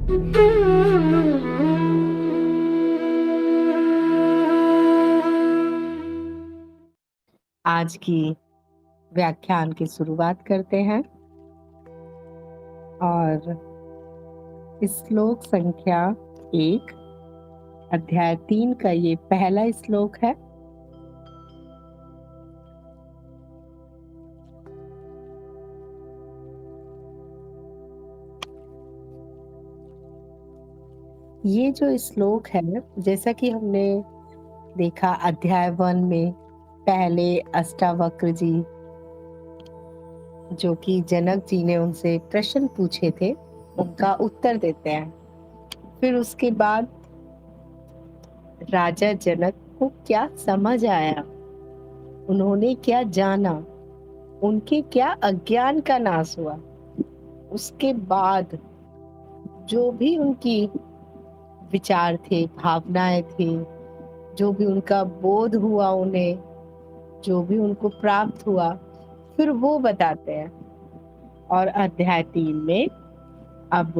आज की व्याख्यान की शुरुआत करते हैं और श्लोक संख्या 1 अध्याय 3 का ये पहला श्लोक है। ये जो श्लोक है, जैसा कि हमने देखा अध्याय 1 में पहले अष्टावक्र जी, जो कि जनक जी ने उनसे प्रश्न पूछे थे, उनका उत्तर देते हैं। फिर उसके बाद राजा जनक को क्या समझ आया, उन्होंने क्या जाना, उनके क्या अज्ञान का नाश हुआ, उसके बाद जो भी उनकी विचार थे, भावनाएं थी, जो भी उनका बोध हुआ, उन्हें जो भी उनको प्राप्त हुआ, फिर वो बताते हैं। और अध्याय 3 में अब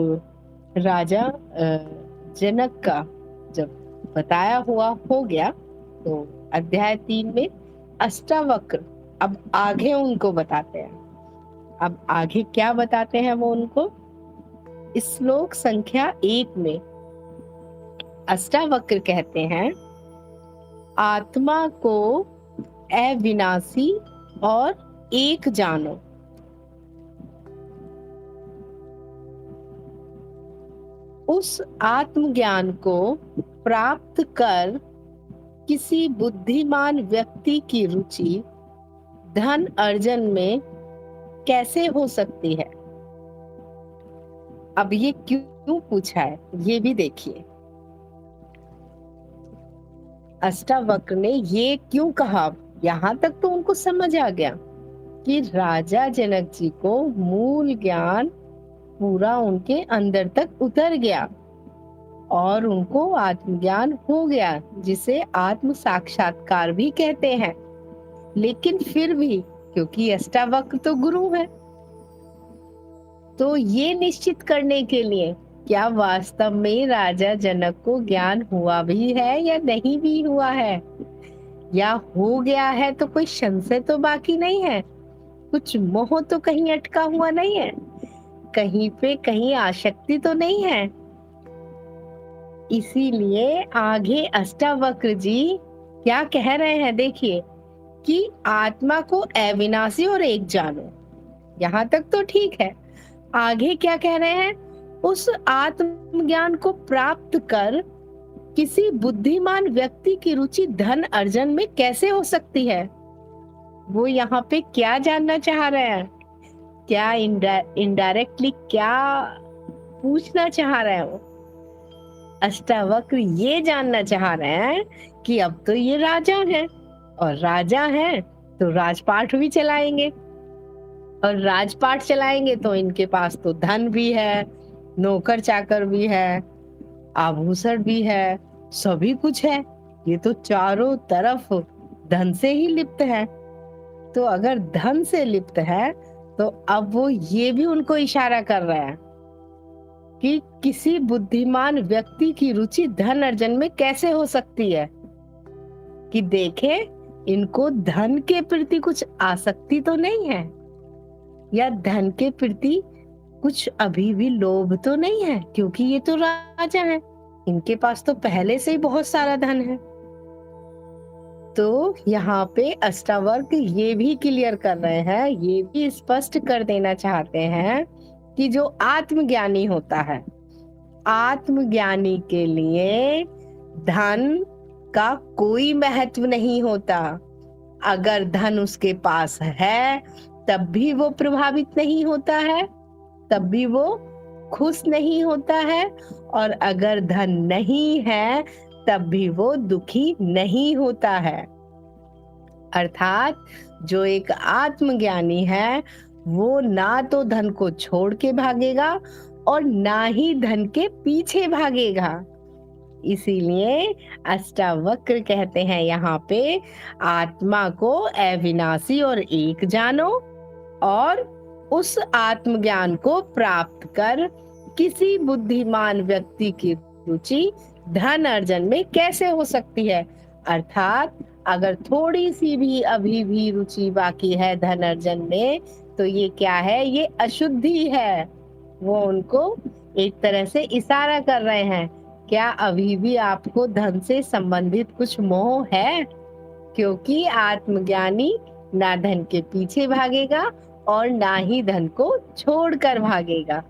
राजा जनक का जब बताया हुआ हो गया, तो अध्याय 3 में अष्टावक्र अब आगे उनको बताते हैं। अब आगे क्या बताते हैं वो उनको, श्लोक संख्या 1 में अष्टावक्र कहते हैं, आत्मा को अविनाशी और एक जानो। उस आत्मज्ञान को प्राप्त कर किसी बुद्धिमान व्यक्ति की रुचि धन अर्जन में कैसे हो सकती है। अब ये क्यों पूछा है, ये भी देखिए। अष्टावक्र ने ये क्यों कहा, यहाँ तक तो उनको समझ आ गया कि राजा जनक जी को मूल ज्ञान पूरा उनके अंदर तक उतर गया और उनको आत्मज्ञान हो गया, जिसे आत्म साक्षात्कार भी कहते हैं। लेकिन फिर भी क्योंकि अष्टावक्र तो गुरु है, तो ये निश्चित करने के लिए क्या वास्तव में राजा जनक को ज्ञान हुआ भी है या नहीं भी हुआ है, या हो गया है तो कोई संशय तो बाकी नहीं है, कुछ मोह तो कहीं अटका हुआ नहीं है, कहीं पे कहीं आसक्ति तो नहीं है। इसीलिए आगे अष्टावक्र जी क्या कह रहे हैं, देखिए कि आत्मा को अविनाशी और एक जानो। यहाँ तक तो ठीक है। आगे क्या कह रहे हैं, उस आत्मज्ञान को प्राप्त कर किसी बुद्धिमान व्यक्ति की रुचि धन अर्जन में कैसे हो सकती है। वो यहाँ पे क्या जानना चाह रहे हैं, क्या इनडायरेक्टली क्या पूछना चाह रहे हैं वो, अष्टावक्र ये जानना चाह रहे हैं कि अब तो ये राजा हैं, और राजा हैं तो राजपाट भी चलाएंगे, और राजपाट चलाएंगे तो इनके पास तो धन भी है, नौकर चाकर भी है, आभूषण भी है, सभी कुछ है। ये तो चारों तरफ धन से ही लिप्त है। तो अगर धन से लिप्त है तो अब वो ये भी उनको इशारा कर रहा है कि किसी बुद्धिमान व्यक्ति की रुचि धन अर्जन में कैसे हो सकती है, कि देखे इनको धन के प्रति कुछ आसक्ति तो नहीं है, या धन के प्रति कुछ अभी भी लोभ तो नहीं है, क्योंकि ये तो राजा है, इनके पास तो पहले से ही बहुत सारा धन है। तो यहाँ पे अष्टावक्र ये भी क्लियर कर रहे हैं, ये भी स्पष्ट कर देना चाहते हैं कि जो आत्मज्ञानी होता है, आत्मज्ञानी के लिए धन का कोई महत्व नहीं होता। अगर धन उसके पास है तब भी वो प्रभावित नहीं होता है, तब भी वो खुश नहीं होता है, और अगर धन नहीं है तब भी वो दुखी नहीं होता है। अर्थात जो एक आत्मज्ञानी है वो ना तो धन को छोड़ के भागेगा और ना ही धन के पीछे भागेगा। इसीलिए अष्टावक्र कहते हैं यहाँ पे, आत्मा को अविनाशी और एक जानो, और उस आत्मज्ञान को प्राप्त कर किसी बुद्धिमान व्यक्ति की रुचि धन अर्जन में कैसे हो सकती है? अर्थात अगर थोड़ी सी भी अभी भी रुचि बाकी है धन अर्जन में, तो ये क्या है? ये अशुद्धि है। वो उनको एक तरह से इशारा कर रहे हैं, क्या अभी भी आपको धन से संबंधित कुछ मोह है? क्योंकि आत्मज्ञानी ना धन के पीछे भागेगा और ना ही धन को छोड़कर भागेगा।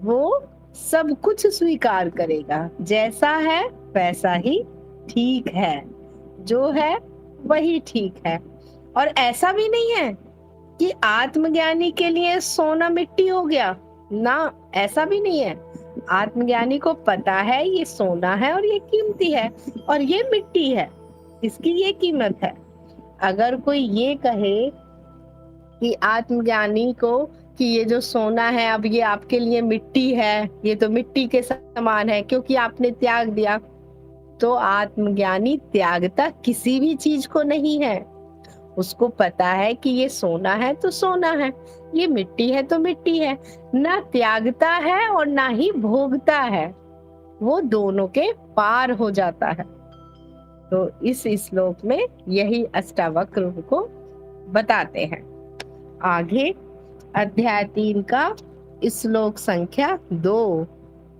वो सब कुछ स्वीकार करेगा, जैसा है वैसा ही ठीक है, जो है वही ठीक है। और ऐसा भी नहीं है कि आत्मज्ञानी के लिए सोना मिट्टी हो गया ना, ऐसा भी नहीं है। आत्मज्ञानी को पता है ये सोना है और ये कीमती है और ये मिट्टी है, इसकी ये कीमत है। अगर कोई ये कहे कि आत्मज्ञानी को कि ये जो सोना है अब ये आपके लिए मिट्टी है, ये तो मिट्टी के समान है क्योंकि आपने त्याग दिया, तो आत्मज्ञानी त्यागता किसी भी चीज को नहीं है। उसको पता है कि ये सोना है तो सोना है, ये मिट्टी है तो मिट्टी है। ना त्यागता है और ना ही भोगता है, वो दोनों के पार हो जाता है। तो इस श्लोक में यही अष्टावक्र को बताते हैं। आगे अध्याय 3 का श्लोक संख्या 2।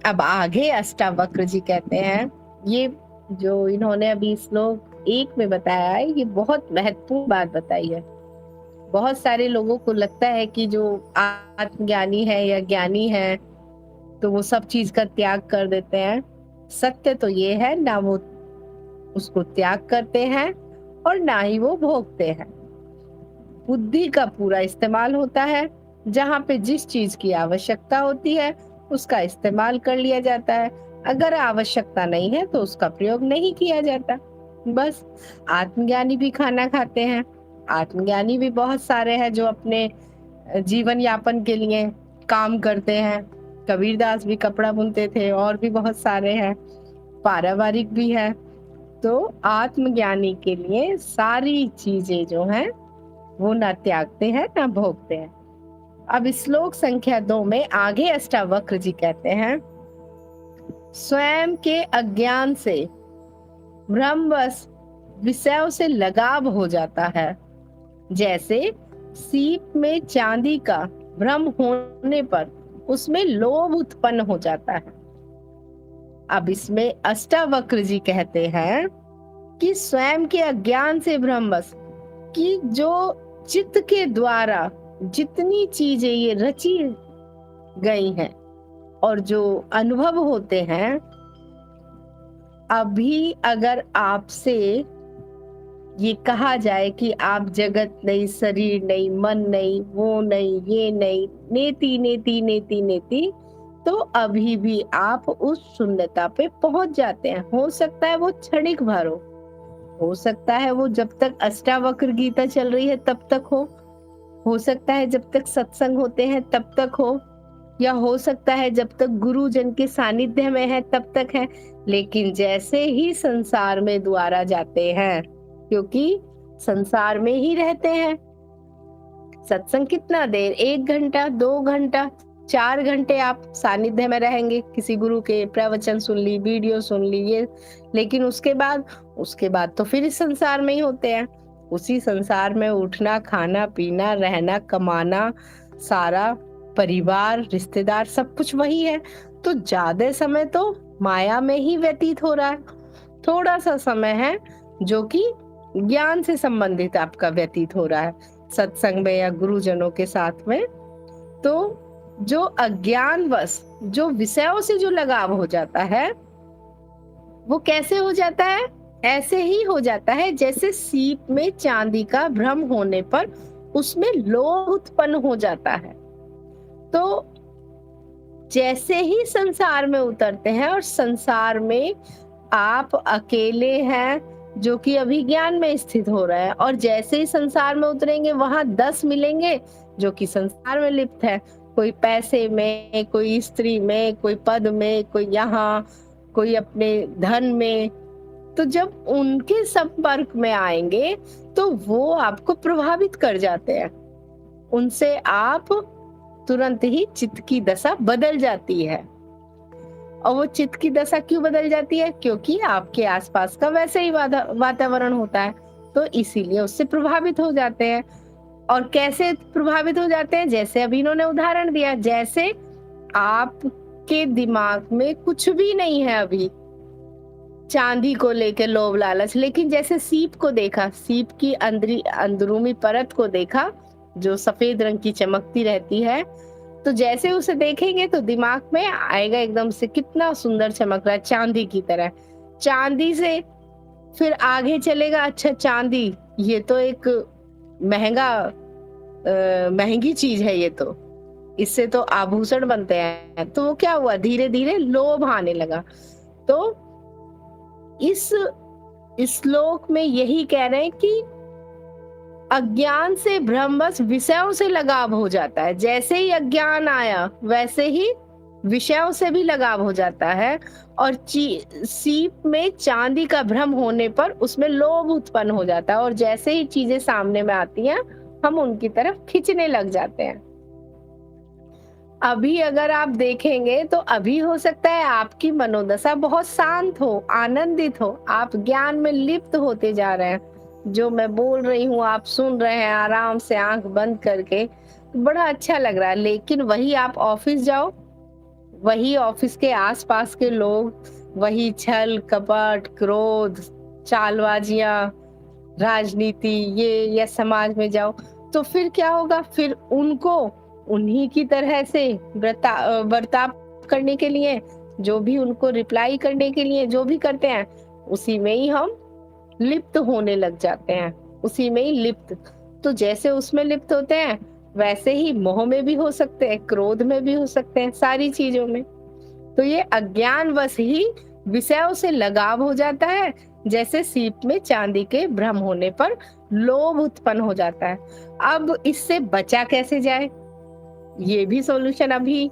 अब आगे अष्टावक्र जी कहते हैं, ये जो इन्होंने अभी श्लोक 1 में बताया है, ये बहुत महत्वपूर्ण बात बताई है। बहुत सारे लोगों को लगता है कि जो आत्मज्ञानी है या ज्ञानी है तो वो सब चीज का त्याग कर देते हैं। सत्य तो ये है, ना वो उसको त्याग करते हैं और ना ही वो भोगते हैं। बुद्धि का पूरा इस्तेमाल होता है, जहाँ पे जिस चीज की आवश्यकता होती है उसका इस्तेमाल कर लिया जाता है, अगर आवश्यकता नहीं है तो उसका प्रयोग नहीं किया जाता। बस आत्मज्ञानी भी खाना खाते हैं, आत्मज्ञानी भी बहुत सारे हैं जो अपने जीवन यापन के लिए काम करते हैं। कबीरदास भी कपड़ा बुनते थे, और भी बहुत सारे हैं, पारिवारिक भी है। तो आत्मज्ञानी के लिए सारी चीजें जो हैं वो ना त्यागते हैं ना भोगते हैं। अब श्लोक संख्या 2 में आगे अष्टावक्र जी कहते हैं, स्वयं के अज्ञान से भ्रमवश विषयों से लगाव हो जाता है, जैसे सीप में चांदी का भ्रम होने पर उसमें लोभ उत्पन्न हो जाता है। अब इसमें अष्टावक्र जी कहते हैं कि स्वयं के अज्ञान से भ्रमवश, कि जो चित्त के द्वारा जितनी चीजें ये रची गई हैं और जो अनुभव होते हैं, अभी अगर आपसे ये कहा जाए कि आप जगत नहीं, शरीर नहीं, मन नहीं, वो नहीं, ये नहीं, नेति नेति नेति नेति, तो अभी भी आप उस शून्यता पे पहुंच जाते हैं। हो सकता है वो क्षणिक भर हो सकता है वो जब तक अष्टावक्र गीता चल रही है तब तक हो सकता है जब तक सत्संग होते हैं तब तक हो, या हो सकता है जब तक गुरुजन के सानिध्य में है तब तक है। लेकिन जैसे ही संसार में द्वारा जाते हैं, क्योंकि संसार में ही रहते हैं, सत्संग कितना देर, 1 घंटा, 2 घंटा, 4 घंटे आप सानिध्य में रहेंगे, किसी गुरु के प्रवचन सुन ली, वीडियो सुन ली, ये, लेकिन उसके बाद तो फिर इस संसार में ही होते हैं। उसी संसार में उठना, खाना, पीना, रहना, कमाना, सारा परिवार, रिश्तेदार, सब कुछ वही है। तो ज्यादा समय तो माया में ही व्यतीत हो रहा है, थोड़ा सा समय है जो कि ज्ञान से संबंधित आपका व्यतीत हो रहा है सत्संग में या गुरुजनों के साथ में। तो जो अज्ञानवश जो विषयों से जो लगाव हो जाता है, वो कैसे हो जाता है? ऐसे ही हो जाता है जैसे सीप में चांदी का भ्रम होने पर उसमें लोभ उत्पन्न हो जाता है। तो जैसे ही संसार में उतरते हैं और संसार में आप अकेले हैं जो कि अभी ज्ञान में स्थित हो रहे हैं, और जैसे ही संसार में उतरेंगे वहां 10 मिलेंगे जो कि संसार में लिप्त है, कोई पैसे में, कोई स्त्री में, कोई पद में, कोई यहाँ, कोई अपने धन में। तो जब उनके संपर्क में आएंगे तो वो आपको प्रभावित कर जाते हैं, उनसे आप तुरंत ही चित्त की दशा बदल जाती है। और वो चित्त की दशा क्यों बदल जाती है? क्योंकि आपके आसपास का वैसे ही वातावरण होता है, तो इसीलिए उससे प्रभावित हो जाते हैं। और कैसे प्रभावित हो जाते हैं? जैसे अभी इन्होंने उदाहरण दिया, जैसे आपके दिमाग में कुछ भी नहीं है अभी चांदी को लेकर लोभ लालच, लेकिन जैसे सीप को देखा, सीप की अंदरूनी परत को देखा जो सफेद रंग की चमकती रहती है, तो जैसे उसे देखेंगे तो दिमाग में आएगा एकदम से कितना सुंदर चमक रहा है, चांदी की तरह। चांदी से फिर आगे चलेगा, अच्छा चांदी ये तो एक महंगी चीज है, ये तो इससे तो आभूषण बनते हैं। तो वो क्या हुआ, धीरे धीरे लोभ आने लगा। तो इस श्लोक में यही कह रहे हैं कि अज्ञान से भ्रमवश विषयों से लगाव हो जाता है। जैसे ही अज्ञान आया वैसे ही विषयों से भी लगाव हो जाता है। और सीप में चांदी का भ्रम होने पर उसमें लोभ उत्पन्न हो जाता है, और जैसे ही चीजें सामने में आती हैं हम उनकी तरफ खींचने लग जाते हैं। अभी अगर आप देखेंगे तो अभी हो सकता है आपकी मनोदशा बहुत शांत हो, आनंदित हो, आप ज्ञान में लिप्त होते जा रहे हैं, जो मैं बोल रही हूँ आप सुन रहे हैं आराम से आंख बंद करके, बड़ा अच्छा लग रहा है। लेकिन वही आप ऑफिस जाओ, वही ऑफिस के आसपास के लोग, वही छल कपट क्रोध चालबाजियां राजनीति ये, या समाज में जाओ तो फिर क्या होगा, फिर उनको उन्हीं की तरह से बर्ताव करने के लिए, जो भी उनको रिप्लाई करने के लिए जो भी करते हैं, उसी में ही हम लिप्त होने लग जाते हैं, उसी में ही लिप्त। तो जैसे उसमें लिप्त होते हैं वैसे ही मोह में भी हो सकते हैं, क्रोध में भी हो सकते हैं, सारी चीजों में। तो ये अज्ञानवश ही विषयों से लगाव हो जाता है, जैसे सीप में चांदी के भ्रम होने पर लोभ उत्पन्न हो जाता है। अब इससे बचा कैसे जाए, ये भी सॉल्यूशन अभी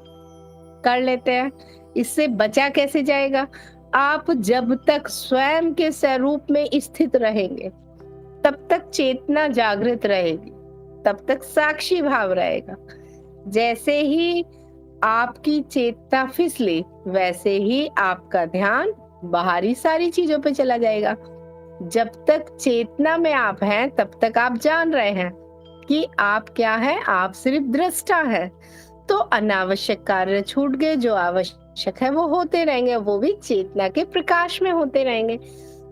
कर लेते हैं। इससे बचा कैसे जाएगा? आप जब तक स्वयं के स्वरूप में स्थित रहेंगे तब तक चेतना जागृत रहेगी, तब तक साक्षी भाव रहेगा। जैसे ही आपकी चेतना फिसले वैसे ही आपका ध्यान बाहरी सारी चीजों पे चला जाएगा। जब तक चेतना में आप हैं तब तक आप जान रहे हैं कि आप क्या है, आप सिर्फ दृष्टा है। तो अनावश्यक कार्य छूट गए, जो आवश्यक है वो होते रहेंगे, वो भी चेतना के प्रकाश में होते रहेंगे।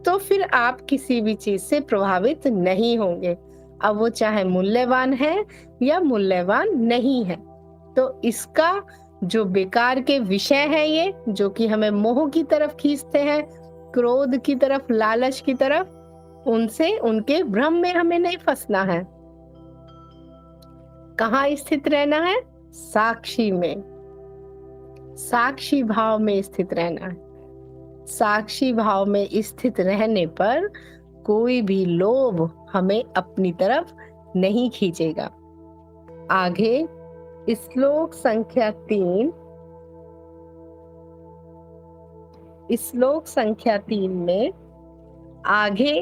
तो फिर आप किसी भी चीज से प्रभावित नहीं होंगे, अब वो चाहे मूल्यवान है या मूल्यवान नहीं है। तो इसका जो बेकार के विषय है, ये जो कि हमें मोह की तरफ खींचते हैं, क्रोध की तरफ, लालच की तरफ, उनसे, उनके भ्रम में हमें नहीं फंसना है। कहाँ स्थित रहना है? साक्षी में, साक्षी भाव में स्थित रहना है। साक्षी भाव में स्थित रहने पर कोई भी लोभ हमें अपनी तरफ नहीं खींचेगा। आगे श्लोक संख्या 3, श्लोक संख्या 3 में आगे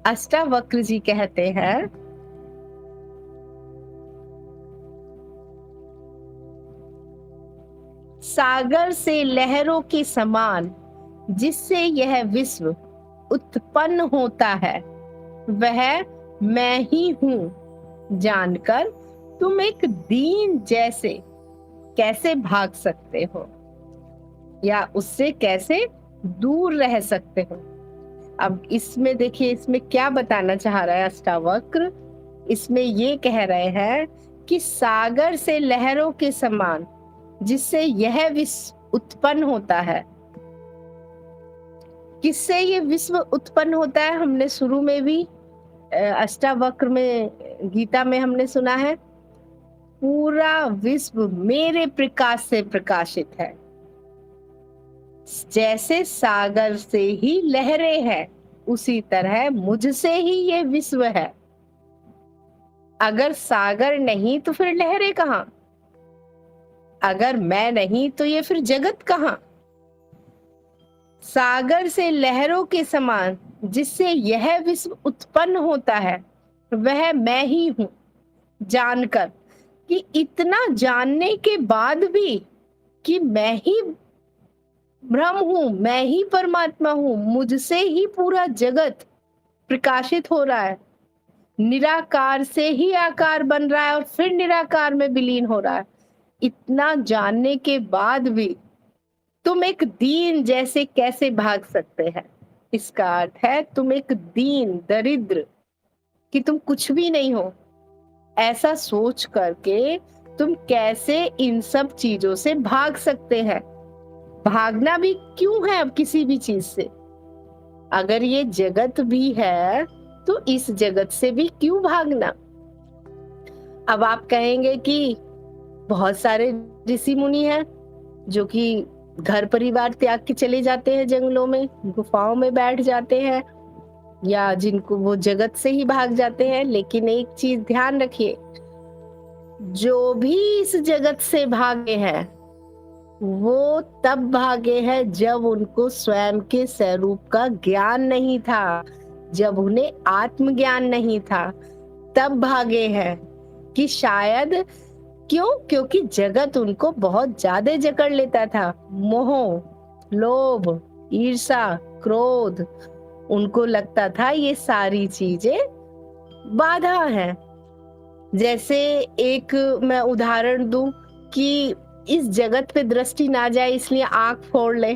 अष्टावक्र जी कहते हैं, सागर से लहरों के समान जिससे यह विश्व उत्पन्न होता है वह मैं ही हूं जानकर तुम एक दीन जैसे कैसे भाग सकते हो, या उससे कैसे दूर रह सकते हो। अब इसमें देखिए, इसमें क्या बताना चाह रहा है अष्टावक्र, इसमें ये कह रहे हैं कि सागर से लहरों के समान जिससे यह विश्व उत्पन्न होता है। किससे ये विश्व उत्पन्न होता है? हमने शुरू में भी अष्टावक्र में, गीता में हमने सुना है, पूरा विश्व मेरे प्रकाश से प्रकाशित है। जैसे सागर से ही लहरें हैं, उसी तरह मुझसे ही ये विश्व है। अगर सागर नहीं तो फिर लहरें कहाँ? अगर मैं नहीं तो ये फिर जगत कहाँ? सागर से लहरों के समान जिससे यह विश्व उत्पन्न होता है वह मैं ही हूं जानकर कि इतना जानने के बाद भी कि मैं ही ब्रह्म हूं, मैं ही परमात्मा हूं, मुझसे ही पूरा जगत प्रकाशित हो रहा है, निराकार से ही आकार बन रहा है और फिर निराकार में विलीन हो रहा है। इतना जानने के बाद भी तुम एक दीन जैसे कैसे भाग सकते हैं? इसका अर्थ है तुम एक दीन दरिद्र, कि तुम कुछ भी नहीं हो, ऐसा सोच करके तुम कैसे इन सब चीजों से भाग सकते हैं? भागना भी क्यों है अब किसी भी चीज से? अगर ये जगत भी है तो इस जगत से भी क्यों भागना? अब आप कहेंगे कि बहुत सारे ऋषि मुनि हैं जो कि घर परिवार त्याग के चले जाते हैं, जंगलों में गुफाओं में बैठ जाते हैं, या जिनको वो जगत से ही भाग जाते हैं। लेकिन एक चीज ध्यान रखिए, जो भी इस जगत से भागे हैं वो तब भागे हैं जब उनको स्वयं के स्वरूप का ज्ञान नहीं था, जब उन्हें आत्मज्ञान नहीं था, तब भागे हैं। कि शायद क्यों? क्योंकि जगत उनको बहुत ज्यादा जकड़ लेता था। मोह, लोभ, ईर्षा, क्रोध, उनको लगता था ये सारी चीजें बाधा है। जैसे एक मैं उदाहरण दूं कि इस जगत पे दृष्टि ना जाए इसलिए आंख फोड़ ले,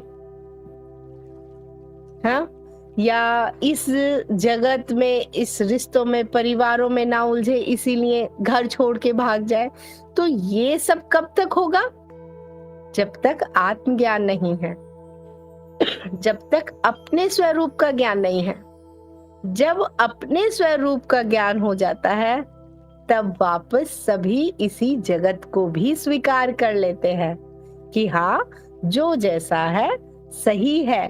हाँ, या इस जगत में, इस रिश्तों में, परिवारों में ना उलझे इसीलिए घर छोड़ के भाग जाए। तो ये सब कब तक होगा? जब तक आत्मज्ञान नहीं है, जब तक अपने स्वरूप का ज्ञान नहीं है। जब अपने स्वरूप का ज्ञान हो जाता है तब वापस सभी इसी जगत को भी स्वीकार कर लेते हैं कि हाँ, जो जैसा है सही है।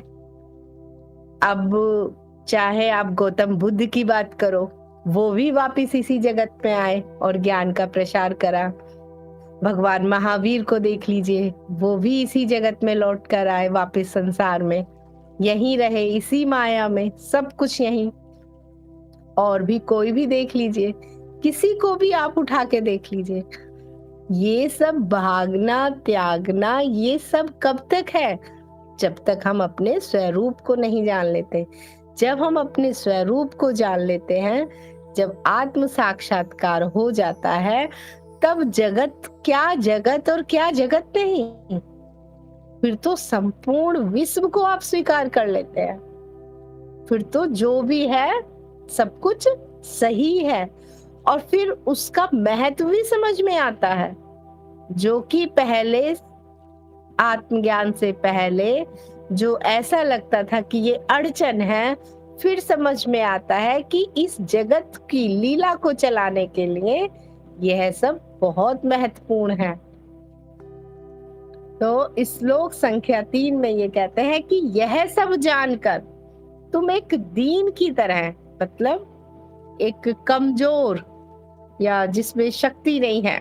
अब चाहे आप गौतम बुद्ध की बात करो, वो भी वापस इसी जगत में आए और ज्ञान का प्रसार करा। भगवान महावीर को देख लीजिए, वो भी इसी जगत में लौट कर आए वापस संसार में, यहीं रहे इसी माया में, सब कुछ यहीं। और भी कोई भी देख लीजिए, किसी को भी आप उठा के देख लीजिए, ये सब भागना त्यागना ये सब कब तक है? जब तक हम अपने स्वरूप को नहीं जान लेते। जब हम अपने स्वरूप को जान लेते हैं, जब आत्म साक्षात्कार हो जाता है, तब जगत क्या जगत और क्या जगत नहीं, फिर तो संपूर्ण विश्व को आप स्वीकार कर लेते हैं। फिर तो जो भी है सब कुछ सही है, और फिर उसका महत्व भी समझ में आता है, जो कि पहले आत्मज्ञान से पहले जो ऐसा लगता था कि ये अड़चन है, फिर समझ में आता है कि इस जगत की लीला को चलाने के लिए यह सब बहुत महत्वपूर्ण है। तो श्लोक संख्या 3 में ये कहते हैं कि यह सब जानकर तुम एक दीन की तरह, मतलब एक कमजोर या जिसमें शक्ति नहीं है,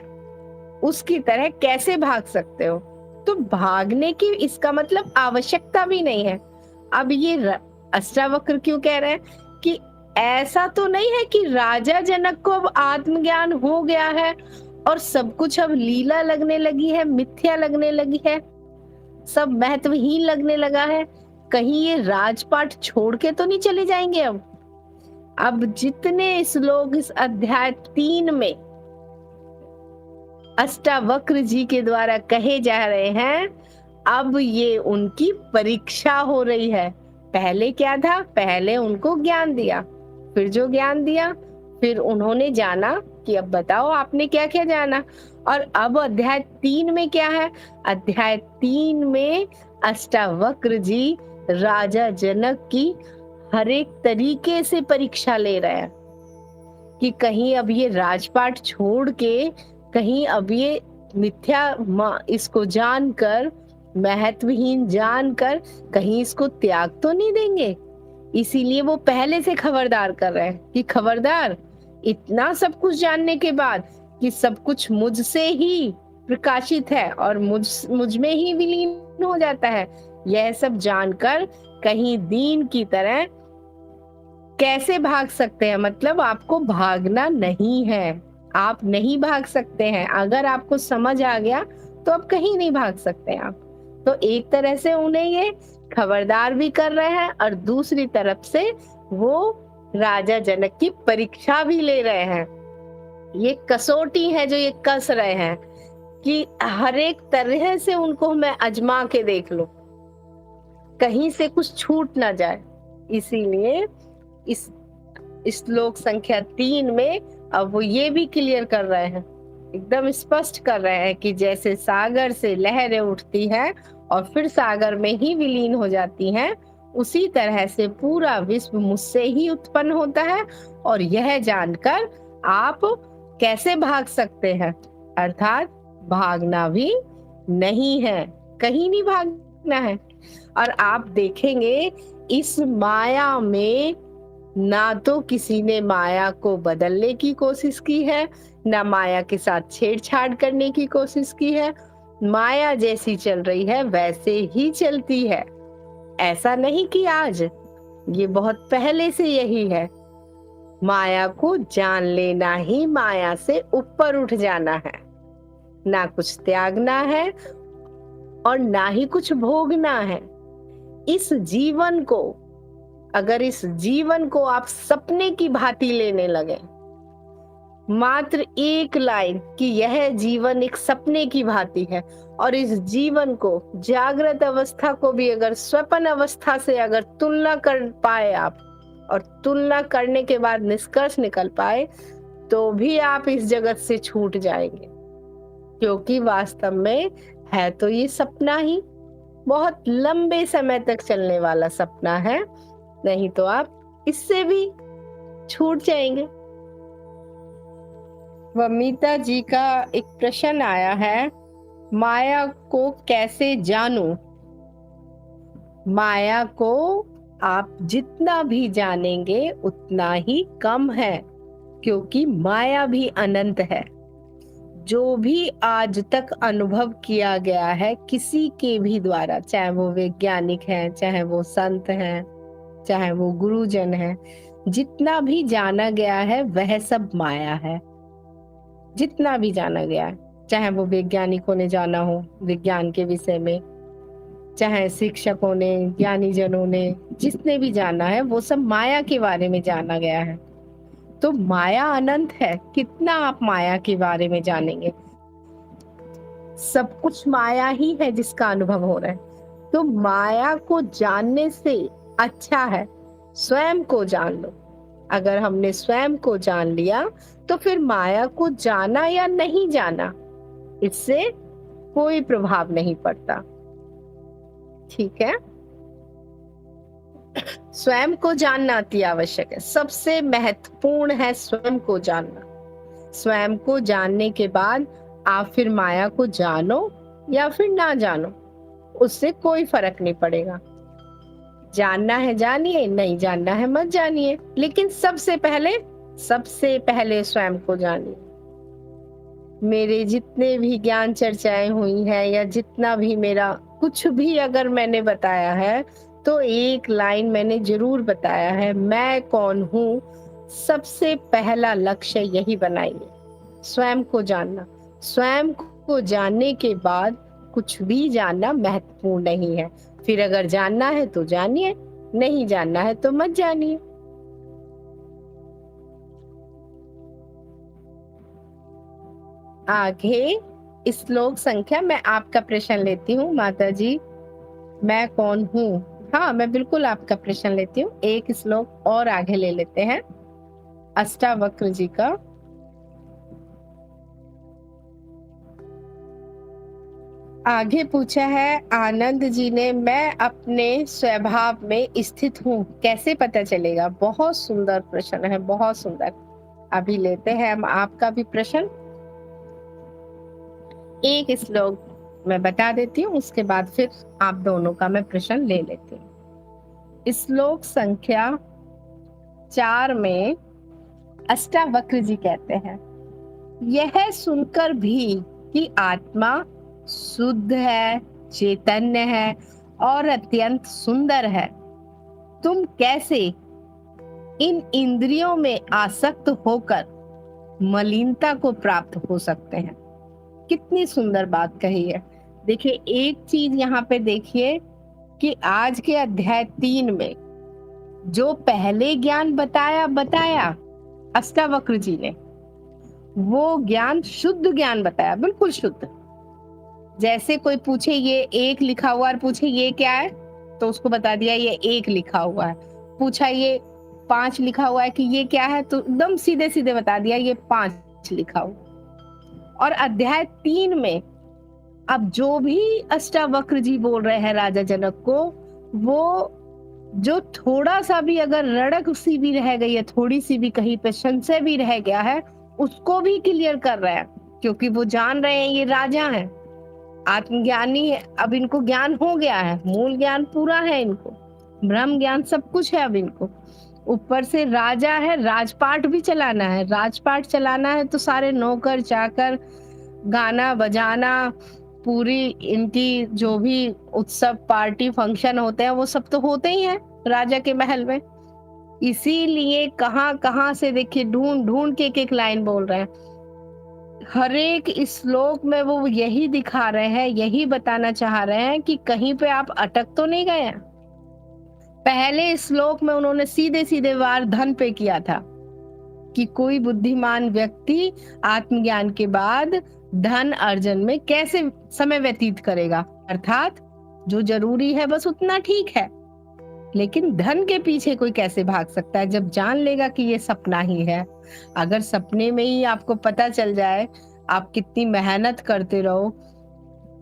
उसकी तरह कैसे भाग सकते हो? तो भागने की इसका मतलब आवश्यकता भी नहीं है। अब ये अष्टावक्र क्यों कह रहे हैं कि ऐसा तो नहीं है कि राजा जनक को अब आत्मज्ञान हो गया है और सब कुछ अब लीला लगने लगी है, मिथ्या लगने लगी है, सब महत्वहीन लगने लगा है, कहीं ये राजपाट छोड़ के तो नहीं चले जाएंगे? अब जितने श्लोक इस अध्याय 3 में अष्टावक्र जी के द्वारा कहे जा रहे हैं, अब ये उनकी परीक्षा हो रही है। पहले क्या था? पहले उनको ज्ञान दिया, फिर जो ज्ञान दिया फिर उन्होंने जाना कि अब बताओ आपने क्या क्या जाना। और अब अध्याय 3 में क्या है? अध्याय 3 में अष्टावक्र जी राजा जनक की हर एक तरीके से परीक्षा ले रहे हैं कि कहीं अब ये राजपाट छोड़ के, कहीं अब ये मिथ्या इसको जानकर, महत्वहीन जानकर कहीं इसको त्याग तो नहीं देंगे। इसीलिए वो पहले से खबरदार कर रहे हैं कि खबरदार, इतना सब कुछ जानने के बाद कि सब कुछ मुझसे ही प्रकाशित है और मुझ में ही विलीन हो जाता है, यह सब जानकर कहीं दीन की तरह कैसे भाग सकते हैं? मतलब आपको भागना नहीं है, आप नहीं भाग सकते हैं। अगर आपको समझ आ गया तो अब कहीं नहीं भाग सकते आप। तो एक तरह से उन्हें ये खबरदार भी कर रहे हैं और दूसरी तरफ से वो राजा जनक की परीक्षा भी ले रहे हैं। ये कसौटी है जो ये कस रहे हैं कि हर एक तरह से उनको मैं आजमा के देख लूं, कहीं से कुछ छूट ना जाए। इसीलिए इस श्लोक संख्या 3 में अब वो ये भी क्लियर कर रहे हैं, एकदम स्पष्ट कर रहे हैं कि जैसे सागर से लहरें उठती हैं और फिर सागर में ही विलीन हो जाती हैं, उसी तरह से पूरा विश्व मुझसे ही उत्पन्न होता है। और यह जानकर आप कैसे भाग सकते हैं, अर्थात भागना भी नहीं है, कहीं नहीं भागना है। और आप देखेंगे इस माया में ना तो किसी ने माया को बदलने की कोशिश की है, ना माया के साथ छेड़छाड़ करने की कोशिश की है। माया जैसी चल रही है वैसे ही चलती है। ऐसा नहीं कि आज, ये बहुत पहले से यही है। माया को जान लेना ही माया से ऊपर उठ जाना है। ना कुछ त्यागना है और ना ही कुछ भोगना है। इस जीवन को, अगर इस जीवन को आप सपने की भांति लेने लगे, मात्र एक लाइन कि यह जीवन एक सपने की भांति है, और इस जीवन को जागृत अवस्था को भी अगर स्वप्न अवस्था से अगर तुलना कर पाए आप, और तुलना करने के बाद निष्कर्ष निकल पाए, तो भी आप इस जगत से छूट जाएंगे। क्योंकि वास्तव में है तो ये सपना ही, बहुत लंबे समय तक चलने वाला सपना है, नहीं तो आप इससे भी छूट जाएंगे। वमिता जी का एक प्रश्न आया है, माया को कैसे जानूं? माया को आप जितना भी जानेंगे उतना ही कम है, क्योंकि माया भी अनंत है। जो भी आज तक अनुभव किया गया है किसी के भी द्वारा, चाहे वो वैज्ञानिक हैं, चाहे वो संत हैं, चाहे वो गुरुजन हैं, जितना भी जाना गया है वह सब माया है। जितना भी जाना गया है, चाहे वो वैज्ञानिकों ने जाना हो विज्ञान के विषय में, चाहे शिक्षकों ने, ज्ञानी जनों ने, जिसने भी जाना है वो सब माया के बारे में जाना गया है। तो माया अनंत है, कितना आप माया के बारे में जानेंगे? सब कुछ माया ही है जिसका अनुभव हो रहा है। तो माया को जानने से अच्छा है स्वयं को जान लो। अगर हमने स्वयं को जान लिया तो फिर माया को जाना या नहीं जाना, इससे कोई प्रभाव नहीं पड़ता। ठीक है, स्वयं को जानना अति आवश्यक है, सबसे महत्वपूर्ण है स्वयं को जानना। स्वयं को जानने के बाद आप फिर माया को जानो या फिर ना जानो, उससे कोई फर्क नहीं पड़ेगा। जानना है जानिए, नहीं जानना है मत जानिए, लेकिन सबसे पहले स्वयं को जानिए। मेरे जितने भी ज्ञान चर्चाएं हुई हैं या जितना भी मेरा कुछ भी अगर मैंने बताया है, तो एक लाइन मैंने जरूर बताया है, मैं कौन हूँ। सबसे पहला लक्ष्य यही बनाइए, स्वयं को जानना। स्वयं को जानने के बाद कुछ भी जानना महत्वपूर्ण नहीं है। फिर अगर जानना है तो जानिए, नहीं जानना है तो मत जानिए। आगे श्लोक संख्या, मैं आपका प्रश्न लेती हूँ माता जी, मैं कौन हूँ? हाँ, मैं बिल्कुल आपका प्रश्न लेती हूँ। एक श्लोक और आगे ले लेते हैं अष्टावक्र जी का। आगे पूछा है आनंद जी ने, मैं अपने स्वभाव में स्थित हूँ, कैसे पता चलेगा? बहुत सुंदर प्रश्न है, बहुत सुंदर। अभी लेते हैं हम आपका भी प्रश्न। एक श्लोक मैं बता देती हूँ, उसके बाद फिर आप दोनों का मैं प्रश्न ले लेती हूँ। श्लोक संख्या 4 में अष्टावक्र जी कहते हैं, यह सुनकर भी कि आत्मा शुद्ध है, चैतन्य है और अत्यंत सुंदर है, तुम कैसे इन इंद्रियों में आसक्त होकर मलिनता को प्राप्त हो सकते हैं। कितनी सुंदर बात कही है। देखिए एक चीज यहाँ पे देखिए कि आज के अध्याय 3 में जो पहले ज्ञान बताया अष्टावक्र जी ने, वो ज्ञान शुद्ध ज्ञान बताया, बिल्कुल शुद्ध। जैसे कोई पूछे ये एक लिखा हुआ और पूछे ये क्या है, तो उसको बता दिया ये एक लिखा हुआ है। पूछा ये 5 लिखा हुआ है कि ये क्या है, तो एकदम सीधे सीधे बता दिया ये 5 लिखा हुआ। और अध्याय 3 में अब जो भी अष्टावक्र जी बोल रहे हैं राजा जनक को, वो जो थोड़ा सा भी अगर रड़क सी भी रह गई है, थोड़ी सी भी कहीं पे संशय भी रह गया है, उसको भी क्लियर कर रहे हैं, क्योंकि वो जान रहे हैं ये राजा हैं, आत्मज्ञानी है। अब इनको ज्ञान हो गया है, मूल ज्ञान पूरा है इनको, ब्रह्म ज्ञान सब कुछ है अब इनको। ऊपर से राजा है, राजपाट भी चलाना है। राजपाट चलाना है तो सारे नौकर चाकर, गाना बजाना, पूरी इनकी जो भी उत्सव पार्टी फंक्शन होते हैं वो सब तो होते ही हैं राजा के महल में। इसीलिए कहाँ कहाँ से देखिए ढूंढ ढूंढ के एक लाइन बोल रहे हैं। हर एक श्लोक में वो यही दिखा रहे हैं, यही बताना चाह रहे हैं कि कहीं पे आप अटक तो नहीं गए हैं। पहले श्लोक में उन्होंने सीधे सीधे वार धन पे किया था कि कोई बुद्धिमान व्यक्ति आत्मज्ञान के बाद धन अर्जन में कैसे समय व्यतीत करेगा, अर्थात जो जरूरी है बस उतना ठीक है, लेकिन धन के पीछे कोई कैसे भाग सकता है जब जान लेगा कि ये सपना ही है। अगर सपने में ही आपको पता चल जाए, आप कितनी मेहनत करते रहो,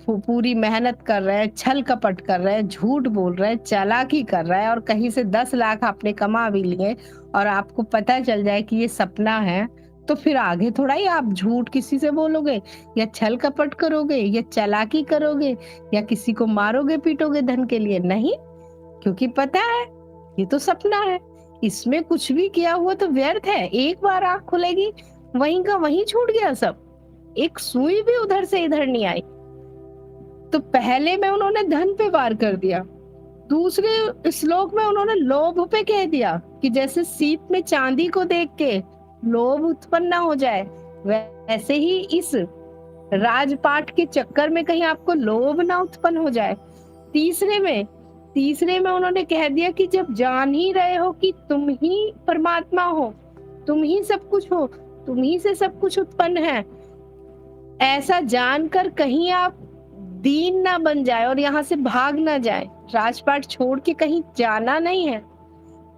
पूरी मेहनत कर रहे हैं, छल कपट कर रहे हैं, झूठ बोल रहे हैं, चालाकी कर रहे हैं और कहीं से 10 लाख आपने कमा भी लिए और आपको पता चल जाए कि ये सपना है, तो फिर आगे थोड़ा ही आप झूठ किसी से बोलोगे या छल कपट करोगे या चालाकी करोगे या किसी को मारोगे पीटोगे धन के लिए? नहीं, क्योंकि पता है ये तो सपना है, इसमें कुछ भी किया हुआ तो व्यर्थ है। एक बार आंख खुलेगी वहीं का वहीं छूट गया सब, एक सुई भी उधर से इधर नहीं आई। तो पहले में उन्होंने धन पे वार कर दिया, दूसरे श्लोक में उन्होंने लोभ पे कह दिया कि जैसे सीप में चांदी को देख के लोभ उत्पन्न ना हो जाए, वैसे ही इस राजपाट के चक्कर में कहीं आपको लोभ ना उत्पन्न हो जाए। तीसरे में उन्होंने कह दिया कि जब जान ही रहे हो कि तुम ही परमात्मा हो, तुम ही सब कुछ हो, तुम ही से सब कुछ उत्पन्न है, ऐसा जानकर कहीं आप दीन ना बन जाए और यहाँ से भाग ना जाए, राजपाट छोड़ के कहीं जाना नहीं है।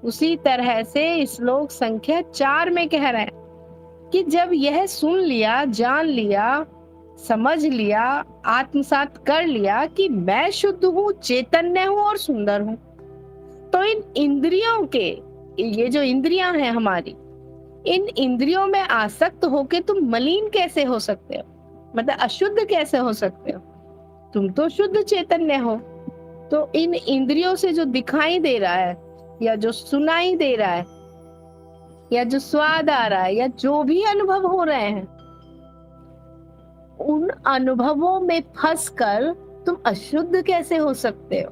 उसी तरह से श्लोक संख्या 4 में कह रहे हैं कि जब यह सुन लिया, जान लिया, समझ लिया, आत्मसात कर लिया कि मैं शुद्ध हूँ, चैतन्य हूँ और सुंदर हूँ, तो इन इंद्रियों के, ये जो इंद्रियां हैं हमारी, इन इंद्रियों में आसक्त होके तुम मलिन कैसे हो सकते हो, मतलब अशुद्ध कैसे हो सकते हो? तुम तो शुद्ध चैतन्य हो। तो इन इंद्रियों से जो दिखाई दे रहा है या जो सुनाई दे रहा है या जो स्वाद आ रहा है या जो भी अनुभव हो रहे हैं, उन अनुभवों में फंसकर तुम अशुद्ध कैसे हो सकते हो?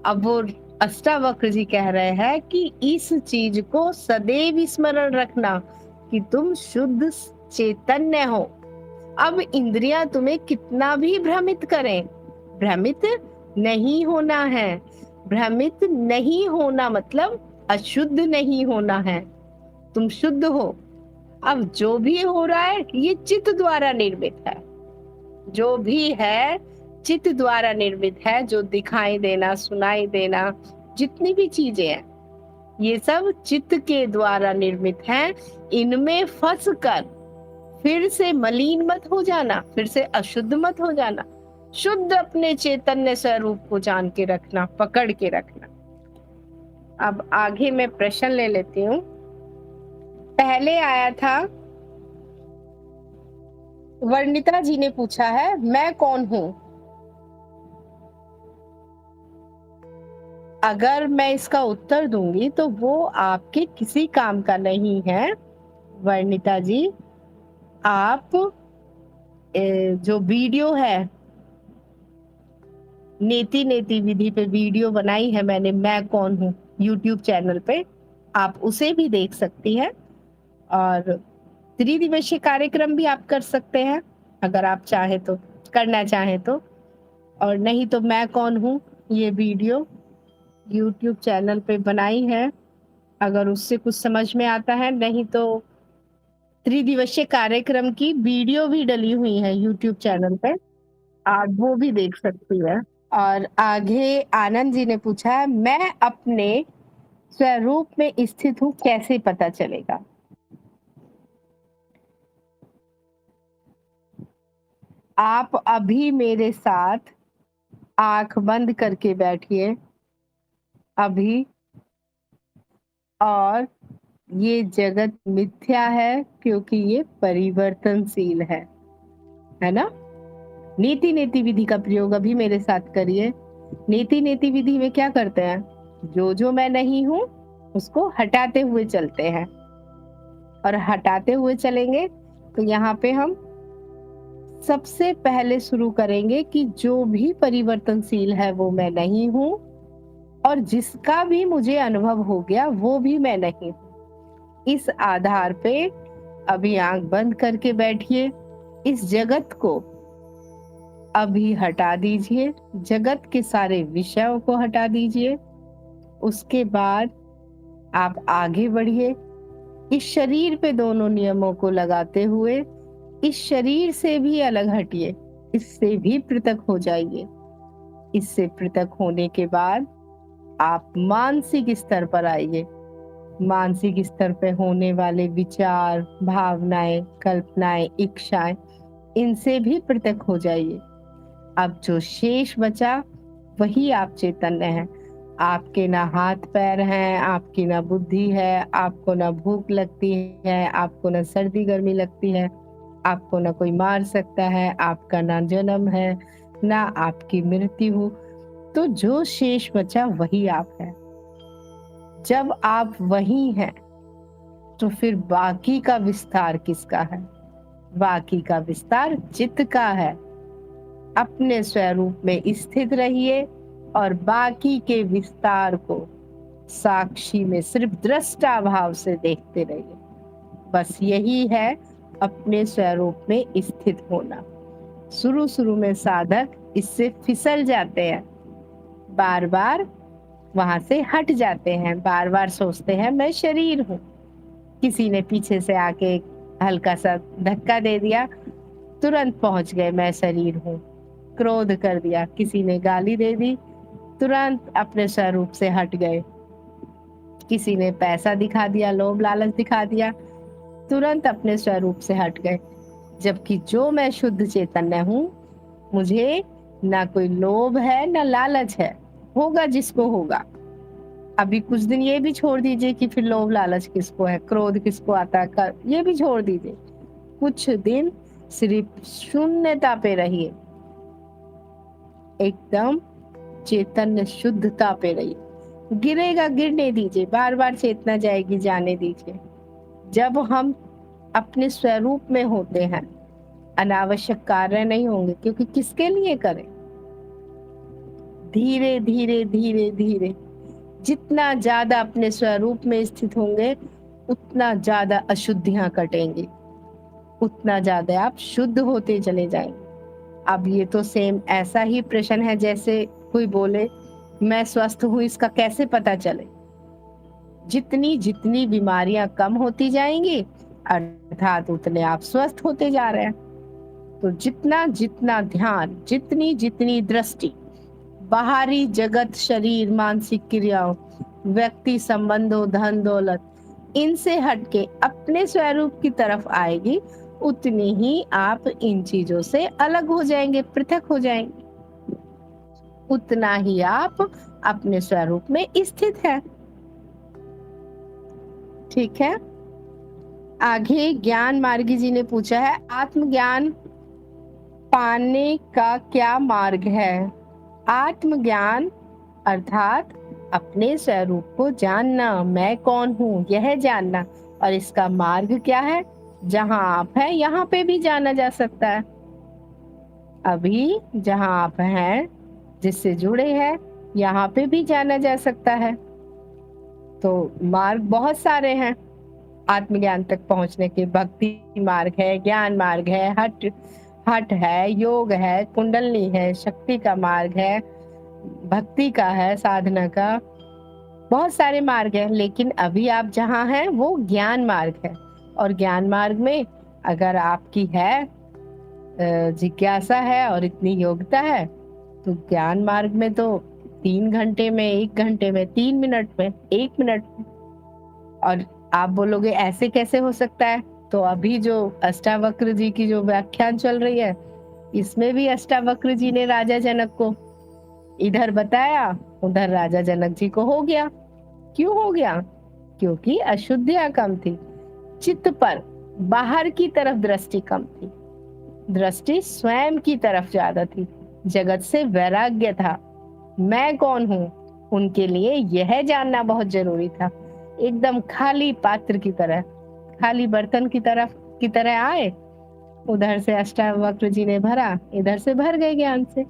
अब वो अष्टावक्र जी कह रहे हैं कि इस चीज को सदैव स्मरण रखना कि तुम शुद्ध चैतन्य हो। अब इंद्रियां तुम्हें कितना भी भ्रमित करें, भ्रमित नहीं होना है। भ्रमित नहीं होना मतलब अशुद्ध नहीं होना है, तुम शुद्ध हो। अब जो भी हो रहा है ये चित्त द्वारा निर्मित है, जो भी है चित्त द्वारा निर्मित है। जो दिखाई देना, सुनाई देना, जितनी भी चीजें हैं ये सब चित्त के द्वारा निर्मित हैं। इनमें फंसकर फिर से मलिन मत हो जाना, फिर से अशुद्ध मत हो जाना। शुद्ध अपने चैतन्य स्वरूप को जान के रखना, पकड़ के रखना। अब आगे मैं प्रश्न ले लेती हूँ। पहले आया था, वर्णिता जी ने पूछा है, मैं कौन हूँ? अगर मैं इसका उत्तर दूंगी तो वो आपके किसी काम का नहीं है। वर्णिता जी, आप जो वीडियो है, नेति नेति विधि पे वीडियो बनाई है मैंने, मैं कौन हूँ, YouTube चैनल पे, आप उसे भी देख सकती हैं। और त्रिदिवसीय कार्यक्रम भी आप कर सकते हैं, अगर आप चाहें तो, करना चाहें तो। और नहीं तो मैं कौन हूँ, ये वीडियो यूट्यूब चैनल पे बनाई है, अगर उससे कुछ समझ में आता है, नहीं तो त्रिदिवसीय कार्यक्रम की वीडियो भी डली हुई है यूट्यूब चैनल पे, आप वो भी देख सकती है। और आगे आनंद जी ने पूछा है, मैं अपने स्वरूप में स्थित हूँ, कैसे पता चलेगा? आप अभी मेरे साथ आंख बंद करके बैठिए अभी, और ये जगत मिथ्या है क्योंकि ये परिवर्तनशील है ना? नीति नेति विधि का प्रयोग अभी मेरे साथ करिए। नीति नेति विधि में क्या करते हैं, जो जो मैं नहीं हूं उसको हटाते हुए चलते हैं, और हटाते हुए चलेंगे तो यहाँ पे हम सबसे पहले शुरू करेंगे कि जो भी परिवर्तनशील है वो मैं नहीं हूं, और जिसका भी मुझे अनुभव हो गया वो भी मैं नहीं हूं। इस आधार पे अभी आंख बंद करके बैठिए, इस जगत को अभी हटा दीजिए, जगत के सारे विषयों को हटा दीजिए। उसके बाद आप आगे बढ़िए, इस शरीर पे दोनों नियमों को लगाते हुए इस शरीर से भी अलग हटिए, इससे भी पृथक हो जाइए। इससे पृथक होने के बाद आप मानसिक स्तर पर आइए। मानसिक स्तर पर होने वाले विचार, भावनाएं, कल्पनाएं, इच्छाएं, इनसे भी पृथक हो जाइए। अब जो शेष बचा वही आप चैतन्य हैं। आपके ना हाथ पैर हैं, आपकी ना बुद्धि है, आपको ना भूख लगती है, आपको ना सर्दी गर्मी लगती है, आपको ना कोई मार सकता है, आपका ना जन्म है, ना आपकी मृत्यु। तो जो शेष बचा वही आप है। जब आप वही हैं तो फिर बाकी का विस्तार किसका है? बाकी का विस्तार चित्त का है। अपने स्वरूप में स्थित रहिए और बाकी के विस्तार को साक्षी में सिर्फ दृष्टा भाव से देखते रहिए। बस यही है अपने स्वरूप में स्थित होना। शुरू में साधक इससे फिसल जाते हैं, बार बार वहां से हट जाते हैं, बार बार सोचते हैं मैं शरीर हूँ। किसी ने पीछे से आके हल्का सा धक्का दे दिया, तुरंत पहुंच गए मैं शरीर हूँ। क्रोध कर दिया, किसी ने गाली दे दी, तुरंत अपने स्वरूप से हट गए। किसी ने पैसा दिखा दिया, लोभ लालच दिखा दिया, तुरंत अपने स्वरूप से हट गए। जबकि जो मैं शुद्ध चैतन्य हूँ, मुझे ना कोई लोभ है ना लालच है, होगा जिसको होगा। अभी कुछ दिन ये भी छोड़ दीजिए कि फिर लोभ लालच किसको है, क्रोध किसको आता है, ये भी छोड़ दीजिए। कुछ दिन सिर्फ शून्यता पे रहिए, एकदम चैतन्य शुद्धता पे रहिए। गिरेगा गिरने दीजिए, बार बार चेतना जाएगी जाने दीजिए। जब हम अपने स्वरूप में होते हैं, अनावश्यक कार्य नहीं होंगे, क्योंकि किसके लिए करें। धीरे धीरे धीरे धीरे जितना ज्यादा अपने स्वरूप में स्थित होंगे, उतना ज्यादा अशुद्धियां कटेंगी, उतना ज्यादा आप शुद्ध होते चले जाएंगे। अब ये तो सेम ऐसा ही प्रश्न है जैसे कोई बोले मैं स्वस्थ हूं, इसका कैसे पता चले? जितनी जितनी बीमारियां कम होती जाएंगी, अर्थात उतने आप स्वस्थ होते जा रहे हैं। तो जितना जितना ध्यान, जितनी जितनी दृष्टि बाहरी जगत, शरीर, मानसिक क्रियाओं, व्यक्ति संबंधों, धन दौलत, इनसे हटके अपने स्वरूप की तरफ आएगी, उतनी ही आप इन चीजों से अलग हो जाएंगे, पृथक हो जाएंगे। उतना ही आप अपने स्वरूप में स्थित है। ठीक है। आगे ज्ञान मार्गी जी ने पूछा है, आत्मज्ञान पाने का क्या मार्ग है? आत्मज्ञान अर्थात अपने स्वरूप को जानना, मैं कौन हूँ यह जानना। और इसका मार्ग क्या है? जहाँ आप हैं यहाँ पे भी जाना जा सकता है। अभी जहाँ आप हैं, जिससे जुड़े हैं, यहाँ पे भी जाना जा सकता है। तो मार्ग बहुत सारे हैं। आत्मज्ञान तक पहुंचने के। भक्ति मार्ग है, ज्ञान मार्ग है, हठ हठ है, योग है, कुंडलनी है, शक्ति का मार्ग है, भक्ति का है, साधना का, बहुत सारे मार्ग हैं। लेकिन अभी आप जहाँ हैं वो ज्ञान मार्ग है। और ज्ञान मार्ग में अगर आपकी है जिज्ञासा है और इतनी योग्यता है तो ज्ञान मार्ग में तो 3 घंटे में, 1 घंटे में, 3 मिनट में, 1 मिनट में। और आप बोलोगे ऐसे कैसे हो सकता है? तो अभी जो अष्टावक्र जी की जो व्याख्यान चल रही है, इसमें भी अष्टावक्र जी ने राजा जनक को इधर बताया, उधर राजा जनक जी को हो गया। क्यों हो गया? क्योंकि अशुद्धियां कम थी, चित्त पर बाहर की तरफ दृष्टि कम थी, दृष्टि स्वयं की तरफ ज्यादा थी, जगत से वैराग्य था। मैं कौन हूँ उनके लिए यह जानना बहुत जरूरी था। एकदम खाली पात्र की तरह, खाली बर्तन की तरह आए, उधर से अष्टावक्र जी ने भरा, इधर से भर गए ज्ञान से।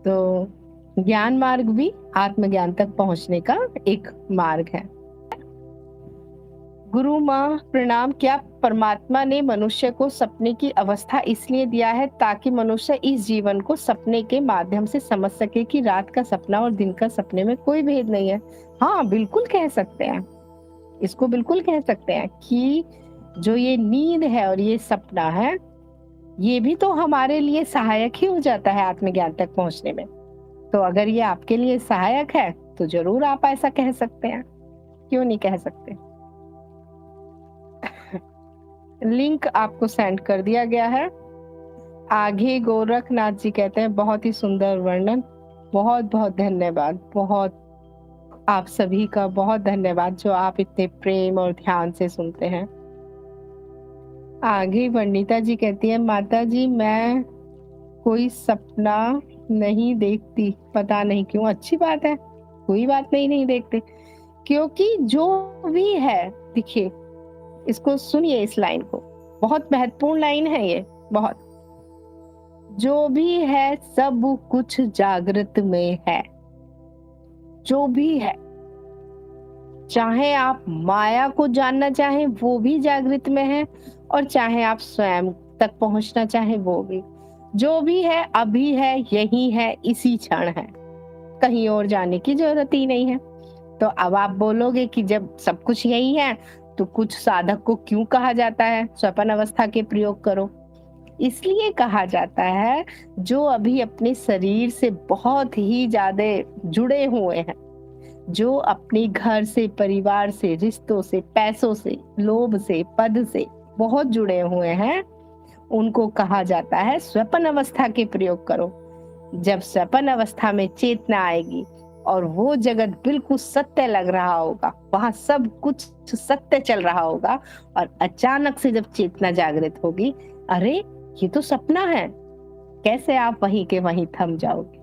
तो ज्ञान मार्ग भी आत्मज्ञान तक पहुंचने का एक मार्ग है। गुरु माँ प्रणाम। क्या परमात्मा ने मनुष्य को सपने की अवस्था इसलिए दिया है ताकि मनुष्य इस जीवन को सपने के माध्यम से समझ सके कि रात का सपना और दिन का सपने में कोई भेद नहीं है? हाँ, बिल्कुल कह सकते हैं, इसको बिल्कुल कह सकते हैं कि जो ये नींद है और ये सपना है, ये भी तो हमारे लिए सहायक ही हो जाता है आत्मज्ञान तक पहुंचने में। तो अगर ये आपके लिए सहायक है तो जरूर आप ऐसा कह सकते हैं, क्यों नहीं कह सकते। लिंक आपको सेंड कर दिया गया है। आगे गोरखनाथ जी कहते हैं बहुत ही सुंदर वर्णन, बहुत बहुत धन्यवाद, बहुत आप सभी का बहुत धन्यवाद जो आप इतने प्रेम और ध्यान से सुनते हैं। आगे वर्णिता जी कहती है माता जी मैं कोई सपना नहीं देखती, पता नहीं क्यों। अच्छी बात है, कोई बात नहीं देखते, क्योंकि जो भी है, देखिए इसको सुनिए, इस लाइन को, बहुत महत्वपूर्ण लाइन है ये, बहुत। जो भी है सब कुछ जागृत में है, जो भी है, चाहे आप माया को जानना चाहें वो भी जागृत में है, और चाहे आप स्वयं तक पहुंचना चाहें वो भी। जो भी है अभी है, यही है, इसी क्षण है, कहीं और जाने की जरूरत ही नहीं है। तो अब आप बोलोगे कि जब सब कुछ यही है तो कुछ साधक को क्यों कहा जाता है स्वपन अवस्था के प्रयोग करो? इसलिए कहा जाता है जो अभी अपने शरीर से बहुत ही ज्यादा जुड़े हुए हैं, जो अपने घर से, परिवार से, रिश्तों से, पैसों से, लोभ से, पद से बहुत जुड़े हुए हैं, उनको कहा जाता है स्वपन अवस्था के प्रयोग करो। जब स्वपन अवस्था में चेतना आएगी और वो जगत बिल्कुल सत्य लग रहा होगा, वहां सब कुछ सत्य चल रहा होगा, और अचानक से जब चेतना जागृत होगी, अरे ये तो सपना है, कैसे आप वहीं के वहीं थम जाओगे।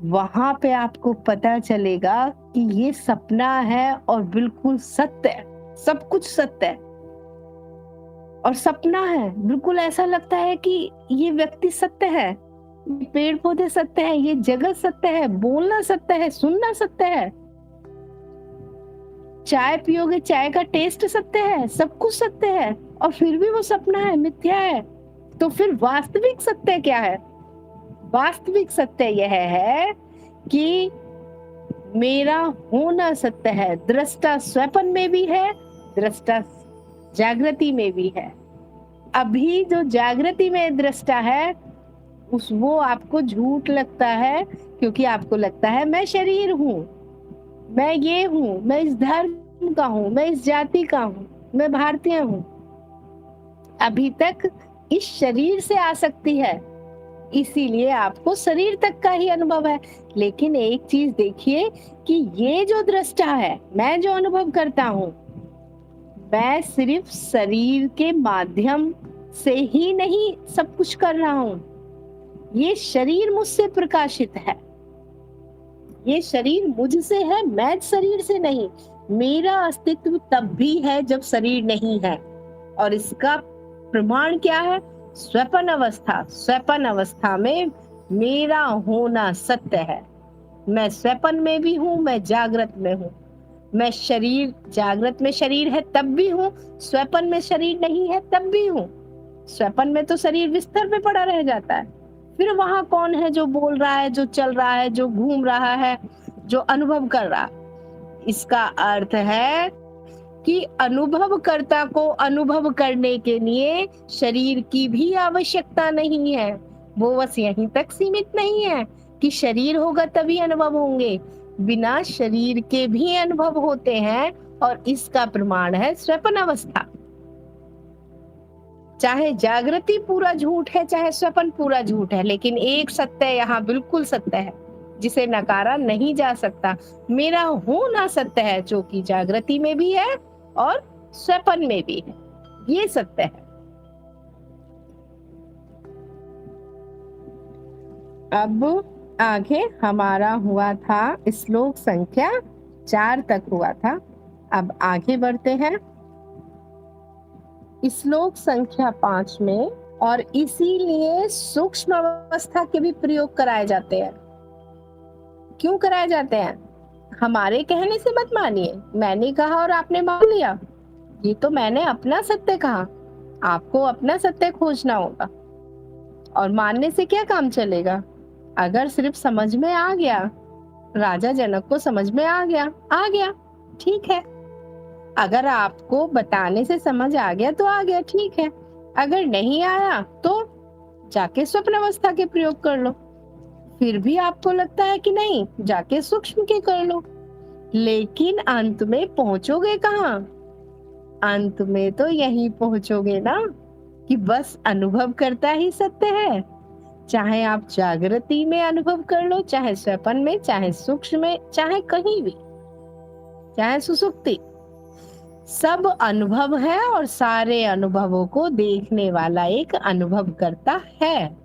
वहां पे आपको पता चलेगा कि ये सपना है और बिल्कुल सत्य है, सब कुछ सत्य है और सपना है। बिल्कुल ऐसा लगता है कि ये व्यक्ति सत्य है, पेड़ पौधे सत्य है, ये जगत सत्य है, बोलना सत्य है, सुनना सत्य है, चाय पियोगे चाय का टेस्ट सत्य है, सब कुछ सत्य है, और फिर भी वो सपना है, मिथ्या है। तो फिर वास्तविक सत्य क्या है? वास्तविक सत्य यह है कि मेरा होना सत्य है। दृष्टा स्वप्न में भी है, दृष्टा जागृति में भी है। अभी जो जागृति में दृष्टा है वो आपको झूठ लगता है, क्योंकि आपको लगता है मैं शरीर हूँ, मैं ये हूँ, मैं इस धर्म का हूँ, मैं इस जाति का हूँ, मैं भारतीय हूँ। अभी तक इस शरीर से आसक्ति है, इसीलिए आपको शरीर तक का ही अनुभव है। लेकिन एक चीज देखिए कि ये जो दृष्टा है, मैं जो अनुभव करता हूँ, मैं सिर्फ शरीर के माध्यम से ही नहीं सब कुछ कर रहा हूँ। ये शरीर मुझसे प्रकाशित है, ये शरीर मुझसे है, मैं शरीर से नहीं। मेरा अस्तित्व तब भी है जब शरीर नहीं है, और इसका प्रमाण क्या है? स्वपन अवस्था। स्वपन अवस्था में मेरा होना सत्य है। मैं स्वपन में भी हूँ, मैं जागृत में हूँ। मैं शरीर, जागृत में शरीर है तब भी हूँ, स्वप्न में शरीर नहीं है तब भी हूँ। स्वप्न में तो शरीर बिस्तर पे पड़ा रह जाता है, फिर वहां कौन है जो बोल रहा है, जो चल रहा है, जो घूम रहा है, जो अनुभव कर रहा है। इसका अर्थ है कि अनुभवकर्ता को अनुभव करने के लिए शरीर की भी आवश्यकता नहीं है। वो बस यहीं तक सीमित नहीं है कि शरीर होगा तभी अनुभव होंगे, बिना शरीर के भी अनुभव होते हैं, और इसका प्रमाण है स्वप्न अवस्था। चाहे जागृति पूरा झूठ है, चाहे स्वप्न पूरा झूठ है, लेकिन एक सत्य यहाँ बिल्कुल सत्य है जिसे नकारा नहीं जा सकता। मेरा होना सत्य है, जो कि जागृति में भी है और स्वप्न में भी है। ये सत्य है। अब आगे हमारा हुआ था श्लोक संख्या 4 तक हुआ था। अब आगे बढ़ते हैं श्लोक संख्या 5 में, और इसीलिए सूक्ष्म अवस्था के भी प्रयोग कराए जाते हैं। क्यों कराए जाते हैं? हमारे कहने से मत मानिए, मैंने कहा और आपने मान लिया, ये तो मैंने अपना सत्य कहा। आपको अपना सत्य खोजना होगा, और मानने से क्या काम चलेगा? अगर सिर्फ समझ में आ गया, राजा जनक को समझ में आ गया, ठीक है। अगर आपको बताने से समझ आ गया तो आ गया, ठीक है। अगर नहीं आया तो जाके स्वप्न अवस्था के प्रयोग कर लो। फिर भी आपको लगता है कि नहीं, जाके सूक्ष्म के कर लो। लेकिन अंत में पहुंचोगे कहाँ? अंत में तो यही पहुंचोगे ना कि बस अनुभव करता ही सत्य है। चाहे आप जागृति में अनुभव कर लो, चाहे स्वप्न में, चाहे सूक्ष्म में, चाहे कहीं भी, चाहे सुसुप्ति, सब अनुभव है, और सारे अनुभवों को देखने वाला एक अनुभव करता है।